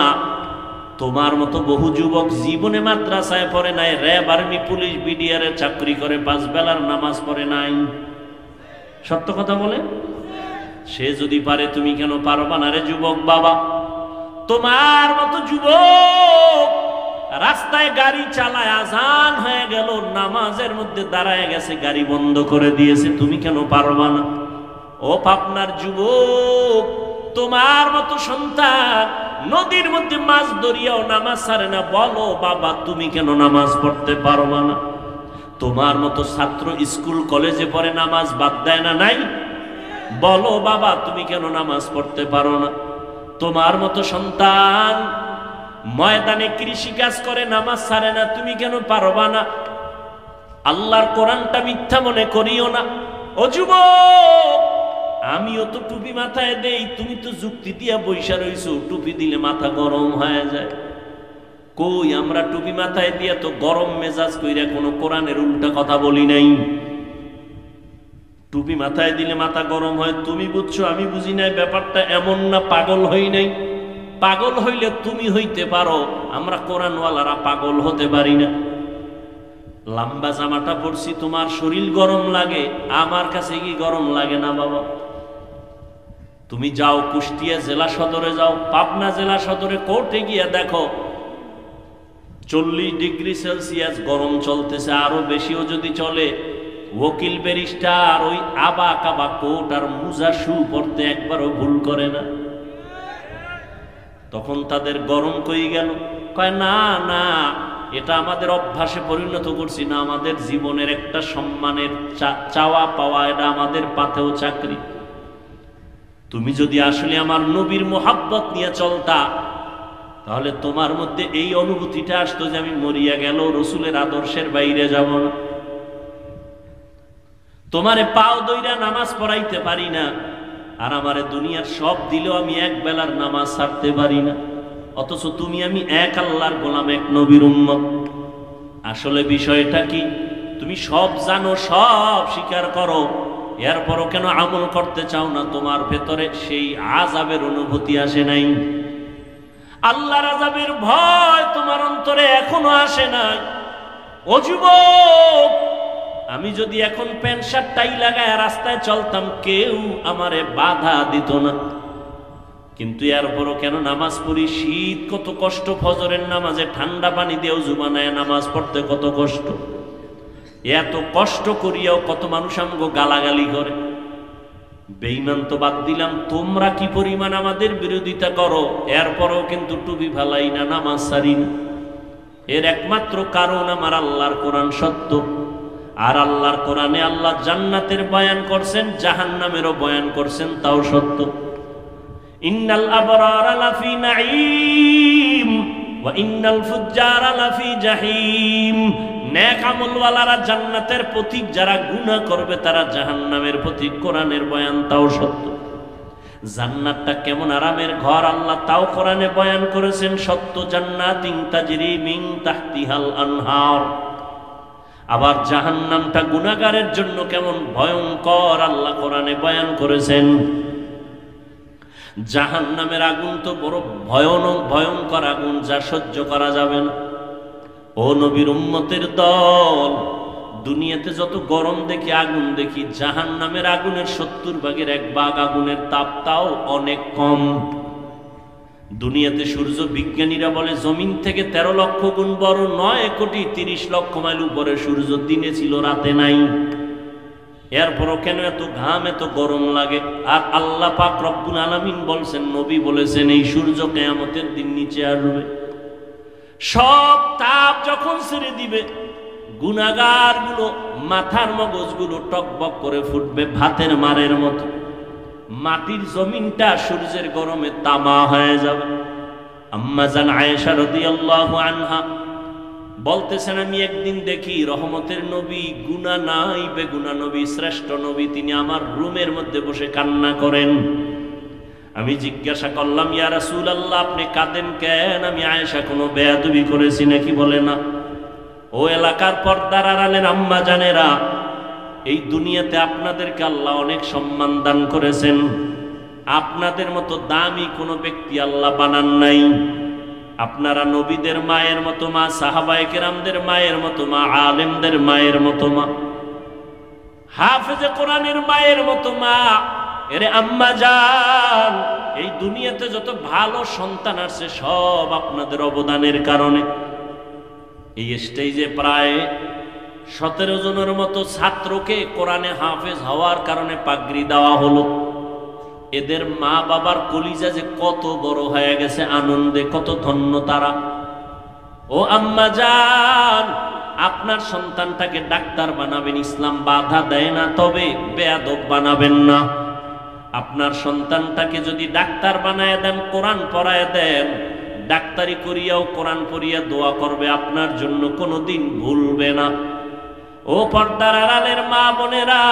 Speaker 1: তোমার মতো বহু যুবক জীবনে মাদ্রাসায় পড়ে নাই, র্যাব, আর্মি, পুলিশ, বিডিআর এর চাকরি করে, 5 বেলার নামাজ পড়ে নাই। সত্য কথা বলে, সে যদি পারে তুমি কেন পারবা না রে যুবক বাবা? তোমার মতো যুবক রাস্তায় গাড়ি চালায়, আজান হয়ে গেল, নামাজের মধ্যে দাঁড়ায় গেছে, গাড়ি বন্ধ করে দিয়েছে, তুমি কেন পারবা না? ও পাবনার যুবক, তোমার মতো সন্তান নদীর মধ্যে মাছ ধরিয়াও নামাজ ছাড়ে না, বলো বাবা তুমি কেন নামাজ পড়তে পারবা না? তোমার মতো ছাত্র স্কুল কলেজে পড়ে, নামাজ বাদ দেয় না? নাই? বলো বাবা তুমি কেন নামাজ পড়তে পারো না? তোমার মতো সন্তান ময়দানে কৃষি কাজ করে, নামাজ ছাড়ে না, তুমি কেন পারবা না? আল্লাহর কোরআনটা মিথ্যা মনে করিও না। ও যুবক, আমিও তো টুপি মাথায় দেই, তুমি তো যুক্তি দিয়া বৈশা রইছো, টুপি দিলে মাথা গরম হয়ে যায়। কই, আমরা টুপি মাথায় দিয়া তো গরম মেজাজ কইরা কোনো কোরআনের উল্টা কথা বলি নাই। টুপি মাথায় দিলে মাথা গরম হয়, তুমি বুঝছো, আমি বুঝি নাই। ব্যাপারটা এমন না, পাগল হই নাই। পাগল হইলে তুমি হইতে পারো, আমরা কোরআনওয়ালারা পাগল হতে পারি না। লম্বা জামাটা পরছি, তোমার শরীর গরম লাগে, আমার কাছে কি গরম লাগে না বাবা? তুমি যাও কুষ্টিয়া জেলা সদরে যাও, পাবনা জেলা সদরে কোর্টে গিয়ে দেখো 40 ডিগ্রি সেলসিয়াস গরম চলতেছে, আরো বেশিও যদি চলে। ওকিল ব্যারিস্টার ওই আবা কাবা কোট আর মুজা শু পড়তে একবারও ভুল করে না। তখন তাদের গরম কই গেল, কয় না না, এটা আমাদের অভ্যাসে পরিণত করছি না, আমাদের জীবনের একটা সম্মানের চাওয়া পাওয়া, এটা আমাদের পাতেও চাকরি। তুমি যদি আসলে আমার নবীর মোহাব্বত নিয়ে চলতা, তাহলে তোমার মধ্যে এই অনুভূতিটা আসতো যে আমি মরিয়া গেল রসুলের আদর্শের বাইরে যাব না। তোমারে পাও দইরা নামাজ পড়াইতে পারি না, আর আমারে দুনিয়ার সব দিলেও আমি এক বেলার নামাজ ছাড়তে পারি না, অথচ তুমি আমি এক আল্লাহর গোলাম, এক নবীর উম্মত। আসলে বিষয়টা কি? তুমি সব জানো, সব স্বীকার করো, এরপরও কেন আমল করতে চাও না? তোমার ভেতরে সেই আযাবের অনুভূতি আসে নাই? আল্লাহর আযাবের ভয় তোমার অন্তরে এখনো আসে নাই? ও যুবক, আমি যদি এখন প্যান্ট শার্ট টাই লাগায় রাস্তায় চলতাম, কেউ আমারে বাধা দিত না, কিন্তু এরপরও কেন নামাজ পড়ি? শীত কত কষ্ট, ফজরের নামাজে ঠান্ডা পানি দিয়ে ওযু বানায় নামাজ পড়তে কত কষ্ট। এত কষ্ট করিয়াও কত মানুষ আমগো গালাগালি করে। বেঈমান তো বাদ দিলাম, তোমরা কি পরিমাণ আমাদের বিরোধিতা করো, এরপরও কিন্তু টুপি ফালাই না, নামাজ ছাড়ি না। এর একমাত্র কারণ আমার আল্লাহর কোরআন সত্য, আর আল্লাহর কোরআনে আল্লাহ জান্নাতের বয়ান করছেন, জাহান্নামেরও বয়ান করছেন, তাও সত্য। ইন্নাল আবরারা লাফি নাঈম ওয়া ইন্নাল ফুজ্জারা লাফি জাহিম। নেক আমলওয়ালারা জান্নাতের পথিক, যারা গুনাহ করবে তারা জাহান্নামের পথিক। কোরআনের বয়ান তাও সত্য। জান্নাতটা কেমন আরামের ঘর আল্লাহ তাও কোরআনে বয়ান করেছেন, সত্য। জান্নাতিন তাজরি মিন তাহতিহাল আনহার। আবার জাহান্নামটা গুনাহগারের জন্য কেমন ভয়ঙ্কর আল্লাহ কোরআনে বয়ান করেছেন। জাহান্নামের আগুন তো বড় ভয়ঙ্কর আগুন, যা সহ্য করা যাবে না। ও নবীর উম্মতের দল, দুনিয়াতে যত গরম দেখি, আগুন দেখি, জাহান্নামের আগুনের 70 ভাগের 1 ভাগ আগুনের তাপ, তাও অনেক কম। দুনিয়াতে সূর্য বিজ্ঞানীরা বলে জমিন থেকে 13 লক্ষ গুণ বড়, 9 কোটি 30 লক্ষ মাইল উপরে সূর্য, দিনে ছিল রাতে নাই। এরপরও কেন এত ঘাম, এত গরম লাগে? আর আল্লাহ পাক রব্বুল আলামিন বলছেন, নবী বলেছেন, এই সূর্য কিয়ামতের দিন নিচে আসবে। সব তাপ যখন ছেড়ে দিবে, গুনাহগার গুলো মাথার মগজগুলো টকবক করে ফুটবে ভাতের মারের মতো। মাটির জমিনটা সূর্যের গরমে তামা হয়ে যাবে। আম্মা জান আয়েশা রাদিয়াল্লাহু আনহা বলতেছেন, আমি একদিন দেখি রহমতের নবী, গুনাহ নাই বেগুনা নবী, শ্রেষ্ঠ নবী, তিনি আমার রুমের মধ্যে বসে কান্না করেন। আমি জিজ্ঞাসা করলাম, ইয়া রাসূলুল্লাহ, আপনি কাঁদেন কেন? আমি আয়েশা কোনো বেয়াদবি করেছি নাকি? বলে না। ও এলাকার পর্দার আড়ালের আম্মা জানেরা, এই দুনিয়াতে আপনাদেরকে আল্লাহ অনেক সম্মান দান করেছেন। আপনাদের মতো দামি কোনো ব্যক্তি আল্লাহ বানান নাই। আপনারা নবীদের মায়ের মতো মা, সাহাবায়ে কেরামদের মায়ের মতো মা, আলেমদের মায়ের মতো মা, হাফেজে কোরআনের মায়ের মতো মা। এরে আম্মা জান, এই দুনিয়াতে যত ভালো সন্তান আসছে সব আপনাদের অবদানের কারণে। এই স্টেজে প্রায় 17 জনের মতো ছাত্রকে কোরআনে হাফেজ হওয়ার কারণে পাগড়ি দেওয়া হলো। এদের মা বাবার কলিজা যে কত বড় হয়ে গেছে আনন্দে, কত ধন্য তারা। ও আম্মা জান, আপনার সন্তানটাকে ডাক্তার বানাবেন, ইসলাম বাধা দেয় না, তবে বেয়াদব বানাবেন না। আপনার সন্তানটাকে যদি ডাক্তার বানায় দেন, কোরআন পড়ায় দেন, ডাক্তারি করিয়াও কোরআন পড়িয়া দোয়া করবে, আপনার জন্য কোনোদিন ভুলবে না। ও পর্দার আড়ালের মা বোনেরা,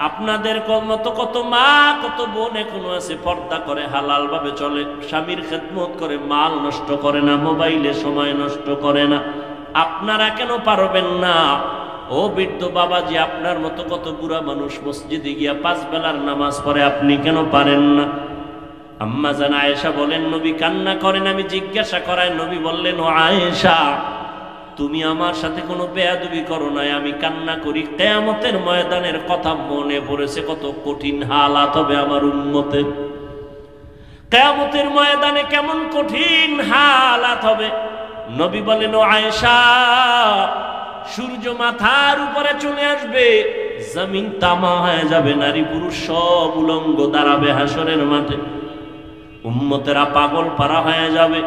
Speaker 1: আপনাদের মতো কত মা, কত বোন এখনো আছে, পর্দা করে, হালাল ভাবে চলে, স্বামীর খেদমত করে, মাল নষ্ট করে না, মোবাইলে সময় নষ্ট করে না। আপনারা কেন পারবেন না? ও বৃদ্ধ বাবাজি, আপনার মতো কত বুড়া মানুষ মসজিদে গিয়া 5 বেলার নামাজ পড়ে, আপনি কেন পারেন না? আম্মা জান আয়েশা বলেন, নবী কান্না করেন। আমি জিজ্ঞাসা করায় নবী বললেন, ও আয়েশা, তুমি আমার সাথে কোনো বেয়াদবি করো নাই, আমি কান্না করি। কিয়ামতের ময়দানের কথা মনে পড়েছে, কত কঠিন হালাত হবে আমার উম্মতের। কিয়ামতের ময়দানে কেমন কঠিন হালাত হবে। নবী বলেন, ও আয়েশা, সূর্য মাথার উপরে চলে আসবে, জমিন তামা হয়ে যাবে, নারী পুরুষ সব উলঙ্গ দাঁড়াবে হাসরের মাঠে। উম্মতেরা পাগল পারা হয়ে যাবে।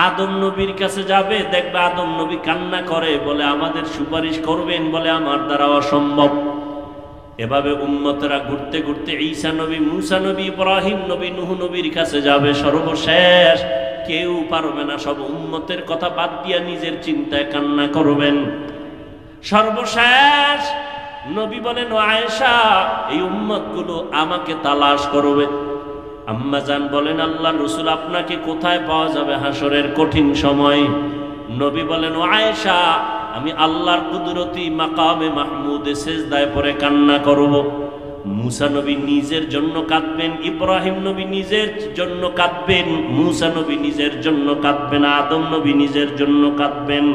Speaker 1: আদম নবীর কাছে যাবে, দেখবে আদম নবী কান্না করে, বলে আমাদের সুপারিশ করবেন, বলে আমার দ্বারা অসম্ভব। এভাবে উম্মতেরা ঘুরতে ঘুরতে ঈসা নবী, মুসা নবী, ইব্রাহিম নবী, নূহ নবীর কাছে যাবে। সর্বশেষ কেউ পারবে না, সব উম্মতের কথা বাদ দিয়া নিজের চিন্তায় কান্না করবেন। সর্বশেষ নবী বলেন, ও আয়েশা, এই উম্মতগুলো আমাকে তালাশ করবে। আম্মা জান বলেন, আল্লাহর রাসূল আপনাকে কোথায় পাওয়া যাবে হাসরের কঠিন সময়? নবী বলেন, ও আয়েশা, আমি আল্লাহর কুদরতি মাকামে মাহমুদে সেজদায় পড়ে কান্না করব। মুসা নবী নিজের জন্য কাঁদবেন, ইব্রাহিম নবী নিজের জন্য কাঁদবেন, মুসা নবী নিজের জন্য কাঁদবেন, আদম নবী নিজের জন্য কাঁদবেন।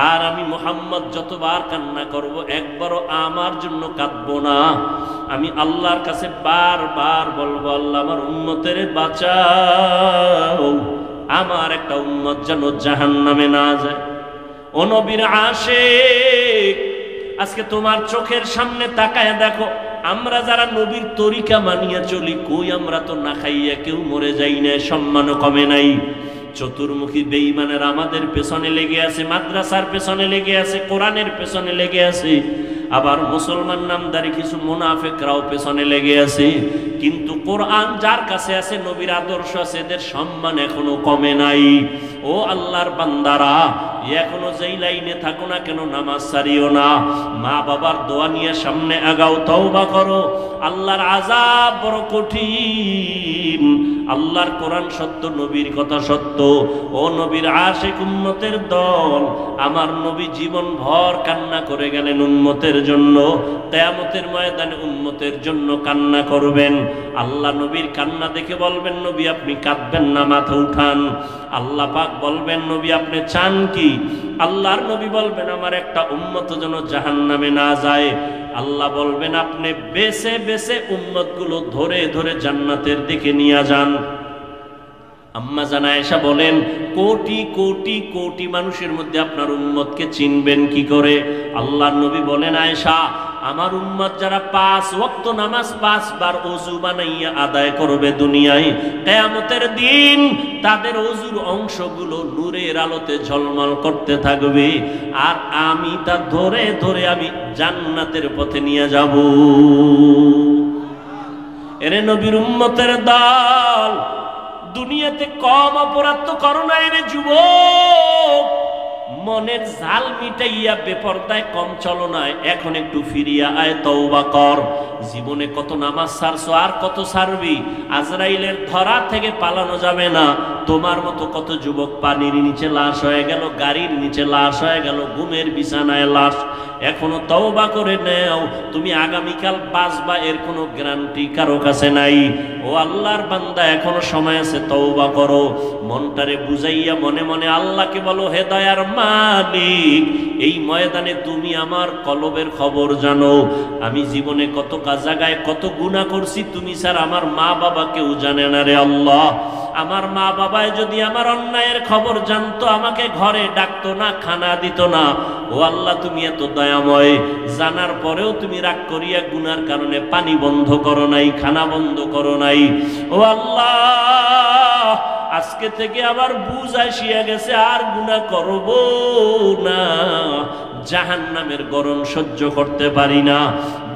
Speaker 1: আর আমি মুহাম্মদ যতবার কান্না করব, একবারও আমার জন্য কাঁদবো না। আমি আল্লাহর কাছে বারবার বলবো, আল্লাহ আমার উম্মতের বাঁচাও, আমার একটা উম্মত যেন জাহান্নামে না যায়। ও নবীর আশিক, আজকে তোমার চোখের সামনে তাকায় দেখো, আমরা যারা নবীর তরিকা মানিয়ে চলি, কই আমরা তো না খাইয়া কেউ মরে যাই না, সম্মানও কমে নাই। চতুর্মুখী বেঈমানের আমাদের পেছনে লেগে আছে, মাদ্রাসার পেছনে লেগে আছে, কোরআনের পেছনে লেগে আছে, আবার মুসলমান নামদারি কিছু মুনাফিকরাও পেছনে লেগে আছে। কিন্তু কোরআন যার কাছে আছে, নবীর আদর্শ আছে, এদের সম্মান এখনো কমে নাই। ও আল্লাহর বান্দারা, এখনো যেই লাইনে থাকো না কেন, নামাজ ছাড়িও না। মা বাবার দোয়া নিয়ে সামনে আগাও, তওবা করো। আল্লাহর আযাব বড় কঠিন। আল্লাহর কোরআন সত্য, নবীর কথা সত্য। ও নবীর আশিক উম্মতের দল, আমার নবী জীবন ভর কান্না করে গেলেন উম্মতের জন্য। কিয়ামতের ময়দানে উম্মতের জন্য কান্না করবেন। আল্লাহ নবীর কান্না দেখে বলবেন, নবী আপনি কাঁদবেন না, মাথা উঠান। আল্লাহ পাক বলবেন, নবী আপনি চান কি? আল্লাহর নবী বলবেন, আমার একটা উম্মত যেন জাহান্নামে না যায়। আল্লাহ বলবেন, আপনি বেছে বেছে উম্মতগুলো ধরে ধরে জান্নাতের দিকে নিয়ে যান। আম্মা জান আয়েশা বলেন, কোটি কোটি কোটি মানুষের মধ্যে আপনার উম্মতকে চিনবেন কি করে? আল্লাহর নবী বলেন, আয়েশা, আমার উম্মত যারা 5 ওয়াক্ত নামাজ 5 বার ওযু বানাইয়া আদায় করবে দুনিয়ায়, কিয়ামতের দিন তাদের ওযুর অংশগুলো নূরের আলোতে ঝলমল করতে থাকবে, আর আমি তা ধরে ধরে আমি জান্নাতের পথে নিয়ে যাব। এরে নবীর উম্মতের দল, দুনিয়াতে কম অপরাধ তো করো না রে যুবক। মনের জাল মিটাইয়া বেপরদায় কম চলো না, এখন একটু ফিরিয়া আয়, তওবা কর। জীবনে কত নামাজ ছাড়ছো, আর কত ছাড়বি? আজরাইলের ধরা থেকে পালানো যাবে না। তোমার মতো কত যুবক পানির নিচে লাশ হয়ে গেল, গাড়ির নিচে লাশ হয়ে গেল, ঘুমের বিছানায় লাশ। এখনো তওবা করে নেও, তুমি আগামীকাল বাঁচবা এর কোনো গ্যারান্টি কারো কাছে নাই। ও আল্লাহর বান্দা, এখনো সময় আছে, তওবা করো। মনটারে বুঝাইয়া মনে মনে আল্লাহকে বলো, হে দয়ার মালিক, এই ময়দানে তুমি আমার কলবের খবর জানো। আমি জীবনে কত জায়গায় কত গুনাহ করছি, তুমি স্যার আমার মা বাবা কেউ জানে না রে আল্লাহ। আমার মা বাবায় যদি আমার অন্যায়ের খবর জানতো, আমাকে ঘরে ডাকতো না, খানা দিত না। ও আল্লাহ, তুমি এত দয়াময়, জানার পরেও তুমি রাগ করিয়া গুনার কারণে পানি বন্ধ করো নাই, খানা বন্ধ করো নাই। ও আল্লাহ, আজকে থেকে আবার বুঝ আসিয়া গেছে, আর গুনাহ করব না। জাহান্নামের গরম সহ্য করতে পারি না।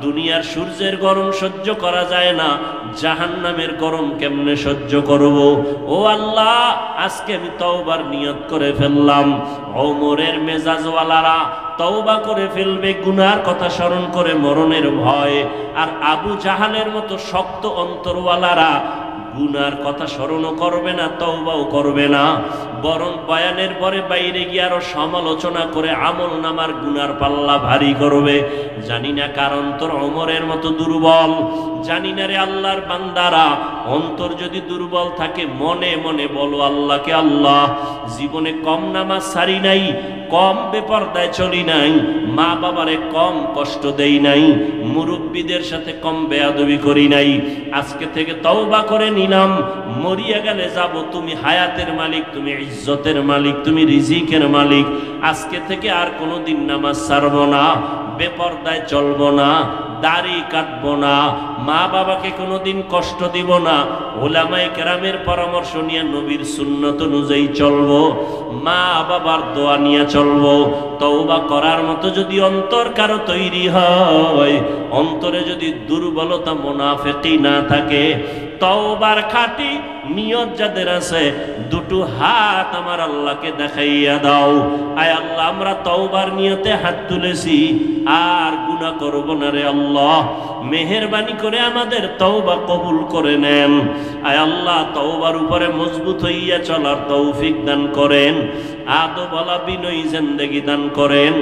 Speaker 1: দুনিয়ার সূর্যের গরম সহ্য করা যায় না, জাহান্নামের গরম কেমনে সহ্য করব? ও আল্লাহ, আজকে আমি তওবার নিয়ত করে ফেললাম। ওমরের মেজাজওয়ালারা তওবা করে ফেলবে গুনার কথা স্মরণ করে মরণের ভয়, আর আবু জাহালের মতো শক্ত অন্তরওয়ালারা গুনার কথা স্মরণও করবে না, তওবাও করবে না, বরং বয়ানের পরে বাইরে গিয়ে আরো সমালোচনা করে আমল নামার গুনার পাল্লা ভারী করবে। জানি না কার অন্তর ওমরের মতো দুর্বল, জানি না রে আল্লাহর বান্দারা, অন্তর যদি দুর্বল থাকে মনে মনে বলো আল্লাহকে, আল্লাহ জীবনে কম নামাজ ছাড়ি নাই, কম বেপরদায় চলি নাই, মা বাবারে কম কষ্ট দেই নাই, মুরব্বীদের সাথে কম বেয়াদবি করি নাই। আজকে থেকে তওবা করে নিলাম, মরিয়া গেলে যাব, তুমি হায়াতের মালিক, তুমি ইজ্জতের মালিক, তুমি রিজিকের মালিক। আজকে থেকে আর কোনোদিন নামাজ ছাড়বো না, বেপরদায় চলবো না, দাড়ি কাটবো না, মা বাবাকে কোনোদিন কষ্ট দিব না, উলামায়ে কেরামের পরামর্শ নিয়ে নবীর সুন্নত অনুযায়ী চলবো, মা বাবার দোয়া নিয়ে চলবো। তওবা করার মতো যদি অন্তর কারো তৈরি হয়, অন্তরে যদি দুর্বলতা মুনাফিকি না থাকে, তওবার খাঁটি নিয়ত যাদের আছে, দুটো হাত আমার আল্লাহকে দেখাইয়া দাও। আয় আল্লাহ, আমরা তওবার নিয়তে হাত তুলেছি, আর গুনাহ করব না রে আল্লাহ, মেহেরবানি করে আমাদের তওবা কবুল করে নেন। আয় আল্লাহ, তওবার উপরে মজবুত হইয়া চলার তৌফিক দান করেন, আদবওয়ালা বিনয়ী জিন্দেগি দান করেন,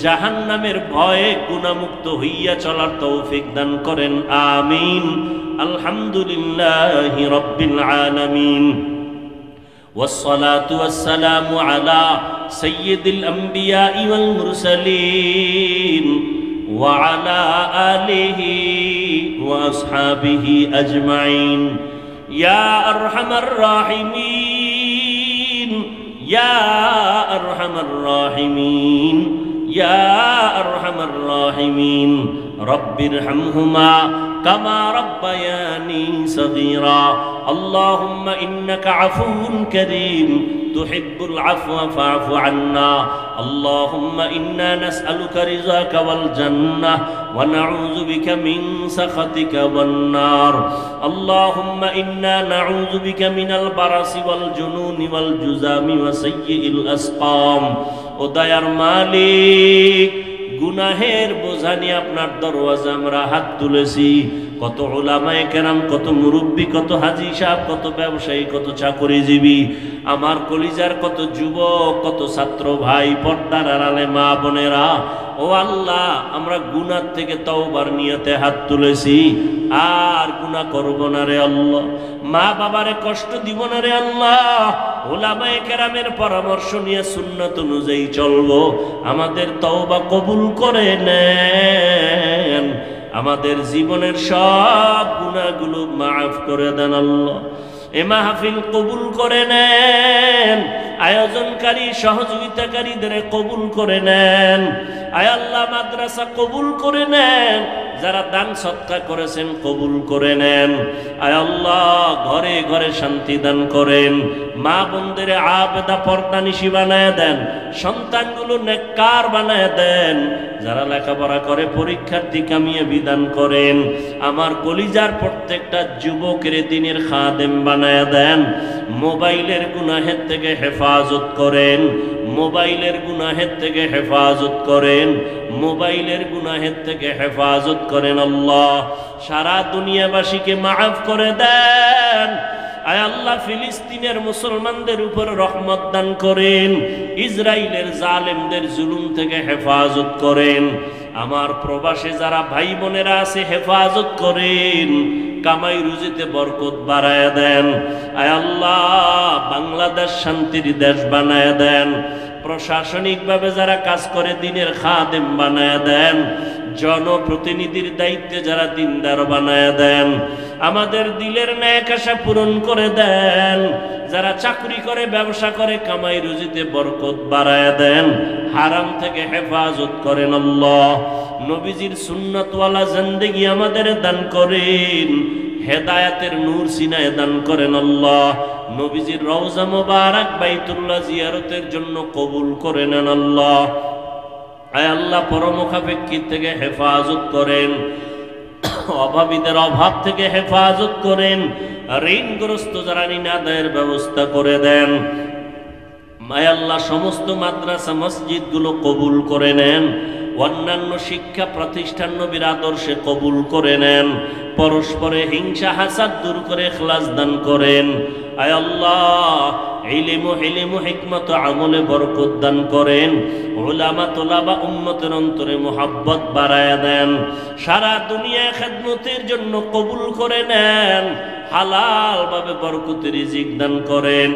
Speaker 1: জাহান্নামের ভয়ে গুনাহমুক্ত হইয়া চলার তৌফিক দান করেন। আমিন। আলহামদুলিল্লাহি রাব্বিল আলামিন। والصلاة والسلام على سيد الأنبياء والمرسلين وعلى آله وأصحابه أجمعين يا أرحم الراحمين يا أرحم الراحمين يا أرحم الراحمين رب ارحمهما كما ربياني صغيرا اللهم إنك عفو كريم تحب العفو فاعف عنا اللهم إنا نسألك رضاك والجنة ونعوذ بك من سخطك والنار اللهم إنا نعوذ بك من البرص والجنون والجذام وسيء الأسقام ودير مالك গুনাহের বোঝা নিয়ে আপনার দরওয়াজা আমরা হাত তুলেছি। কত উলামায়ে কেরাম, কত মুরব্বী, কত হাজী সাহেব, কত ব্যবসায়ী, কত চাকরিজীবী, আমার কলিজার কত যুবক, কত ছাত্র ভাই, পর্দার আড়ালে মা বোনেরা, ও আল্লাহ, আমরা গুনাহ থেকে তওবার নিয়তে হাত তুলেছি, আর গুনাহ করব না রে আল্লাহ, মা বাবারে কষ্ট দিব না রে আল্লাহ, উলামায়ে কেরামের পরামর্শ নিয়ে সুন্নাত অনুযায়ী চলবো, আমাদের তওবা কবুল করে নেন, আমাদের জীবনের সব গুনাহগুলো মাফ করে দেন আল্লাহ। এ মাহফিল কবুল করে নেন, আয়োজনকারী সহযোগিতাকারীদের কবুল করে নেন। আয় আল্লাহ, মাদ্রাসা কবুল করে নেন, যারা দান সদকা করেছেন কবুল করে নেন। আয় আল্লাহ, ঘরে ঘরে শান্তি দান করেন, মা বোনদের আবেদা পর্দানিশী বানায় দেন, সন্তানগুলো নেককার বানায় দেন, যারা লেখাপড়া করে পরীক্ষার্থী কামিয়ে বিধান করেন। আমার কলিজার প্রত্যেকটা যুবকের দিনের খাদেম বানায় দেন। মোবাইলের গুনাহের থেকে হেফাজত করেন, মোবাইলের গুনাহের থেকে হেফাজত করেন, মোবাইলের গুনাহের থেকে হেফাজত করেন আল্লাহ। সারা দুনিয়াবাসীকে মাফ করে দেন। আয় আল্লাহ, ফিলিস্তিনের মুসলমানদের উপর রহমত দান করেন, ইসরায়েলের জালেমদের জুলুম থেকে হেফাজত করেন। আমার প্রবাসে যারা ভাই বোনেরা আছে হেফাজত করেন, কামাই রুজিতে বরকত বাড়ায় দেন। আয় আল্লাহ, বাংলাদেশ শান্তির দেশ বানায় দেন, প্রশাসনিকভাবে যারা কাজ করে দিনের খাদেম বানায় দেন, জনপ্রতিনিধির দায়িত্বে যারা দিনদার বানায় দেন, আমাদের দিলের ন্যাক আশা পূরণ করে দেন। যারা চাকরি করে, ব্যবসা করে, কামাই রুজিতে বরকত বাড়ায় দেন, হারাম থেকে হেফাজত করেন আল্লাহ। নবীজির সুন্নতওয়ালা জিন্দেগি আমাদের দান করেন, হেদায়েতের নূর সিনায় দান করেন আল্লাহ। নবীজির রওজা মোবারক বাইতুল্লাহ জিয়ারতের জন্য কবুল করে নেন আল্লাহ। আয় আল্লাহ, পরমুখাপেক্ষী থেকে হেফাজত করেন, অভাবীদের অভাব থেকে হেফাজত করেন, ঋণগ্রস্ত যারা ঋণ আদায়ের ব্যবস্থা করে দেন। আয় আল্লাহ, সমস্ত মাদ্রাসা মসজিদগুলো কবুল করে নেন, অন্যান্য শিক্ষা প্রতিষ্ঠান নবীর আদর্শে কবুল করে নেন, পরস্পরে হিংসা হাসাদ দূর করে ইখলাস দান করেন। আয় আল্লাহ, ইলম ও হিকমত আমলে বরকত দান করেন, উলামা তোলাবা উম্মতের অন্তরে মুহাব্বত বাড়ায়া দেন, সারা দুনিয়ায় খেদমতের জন্য কবুল করে নেন, হালাল ভাবে বরকতের রিজিক দান করেন।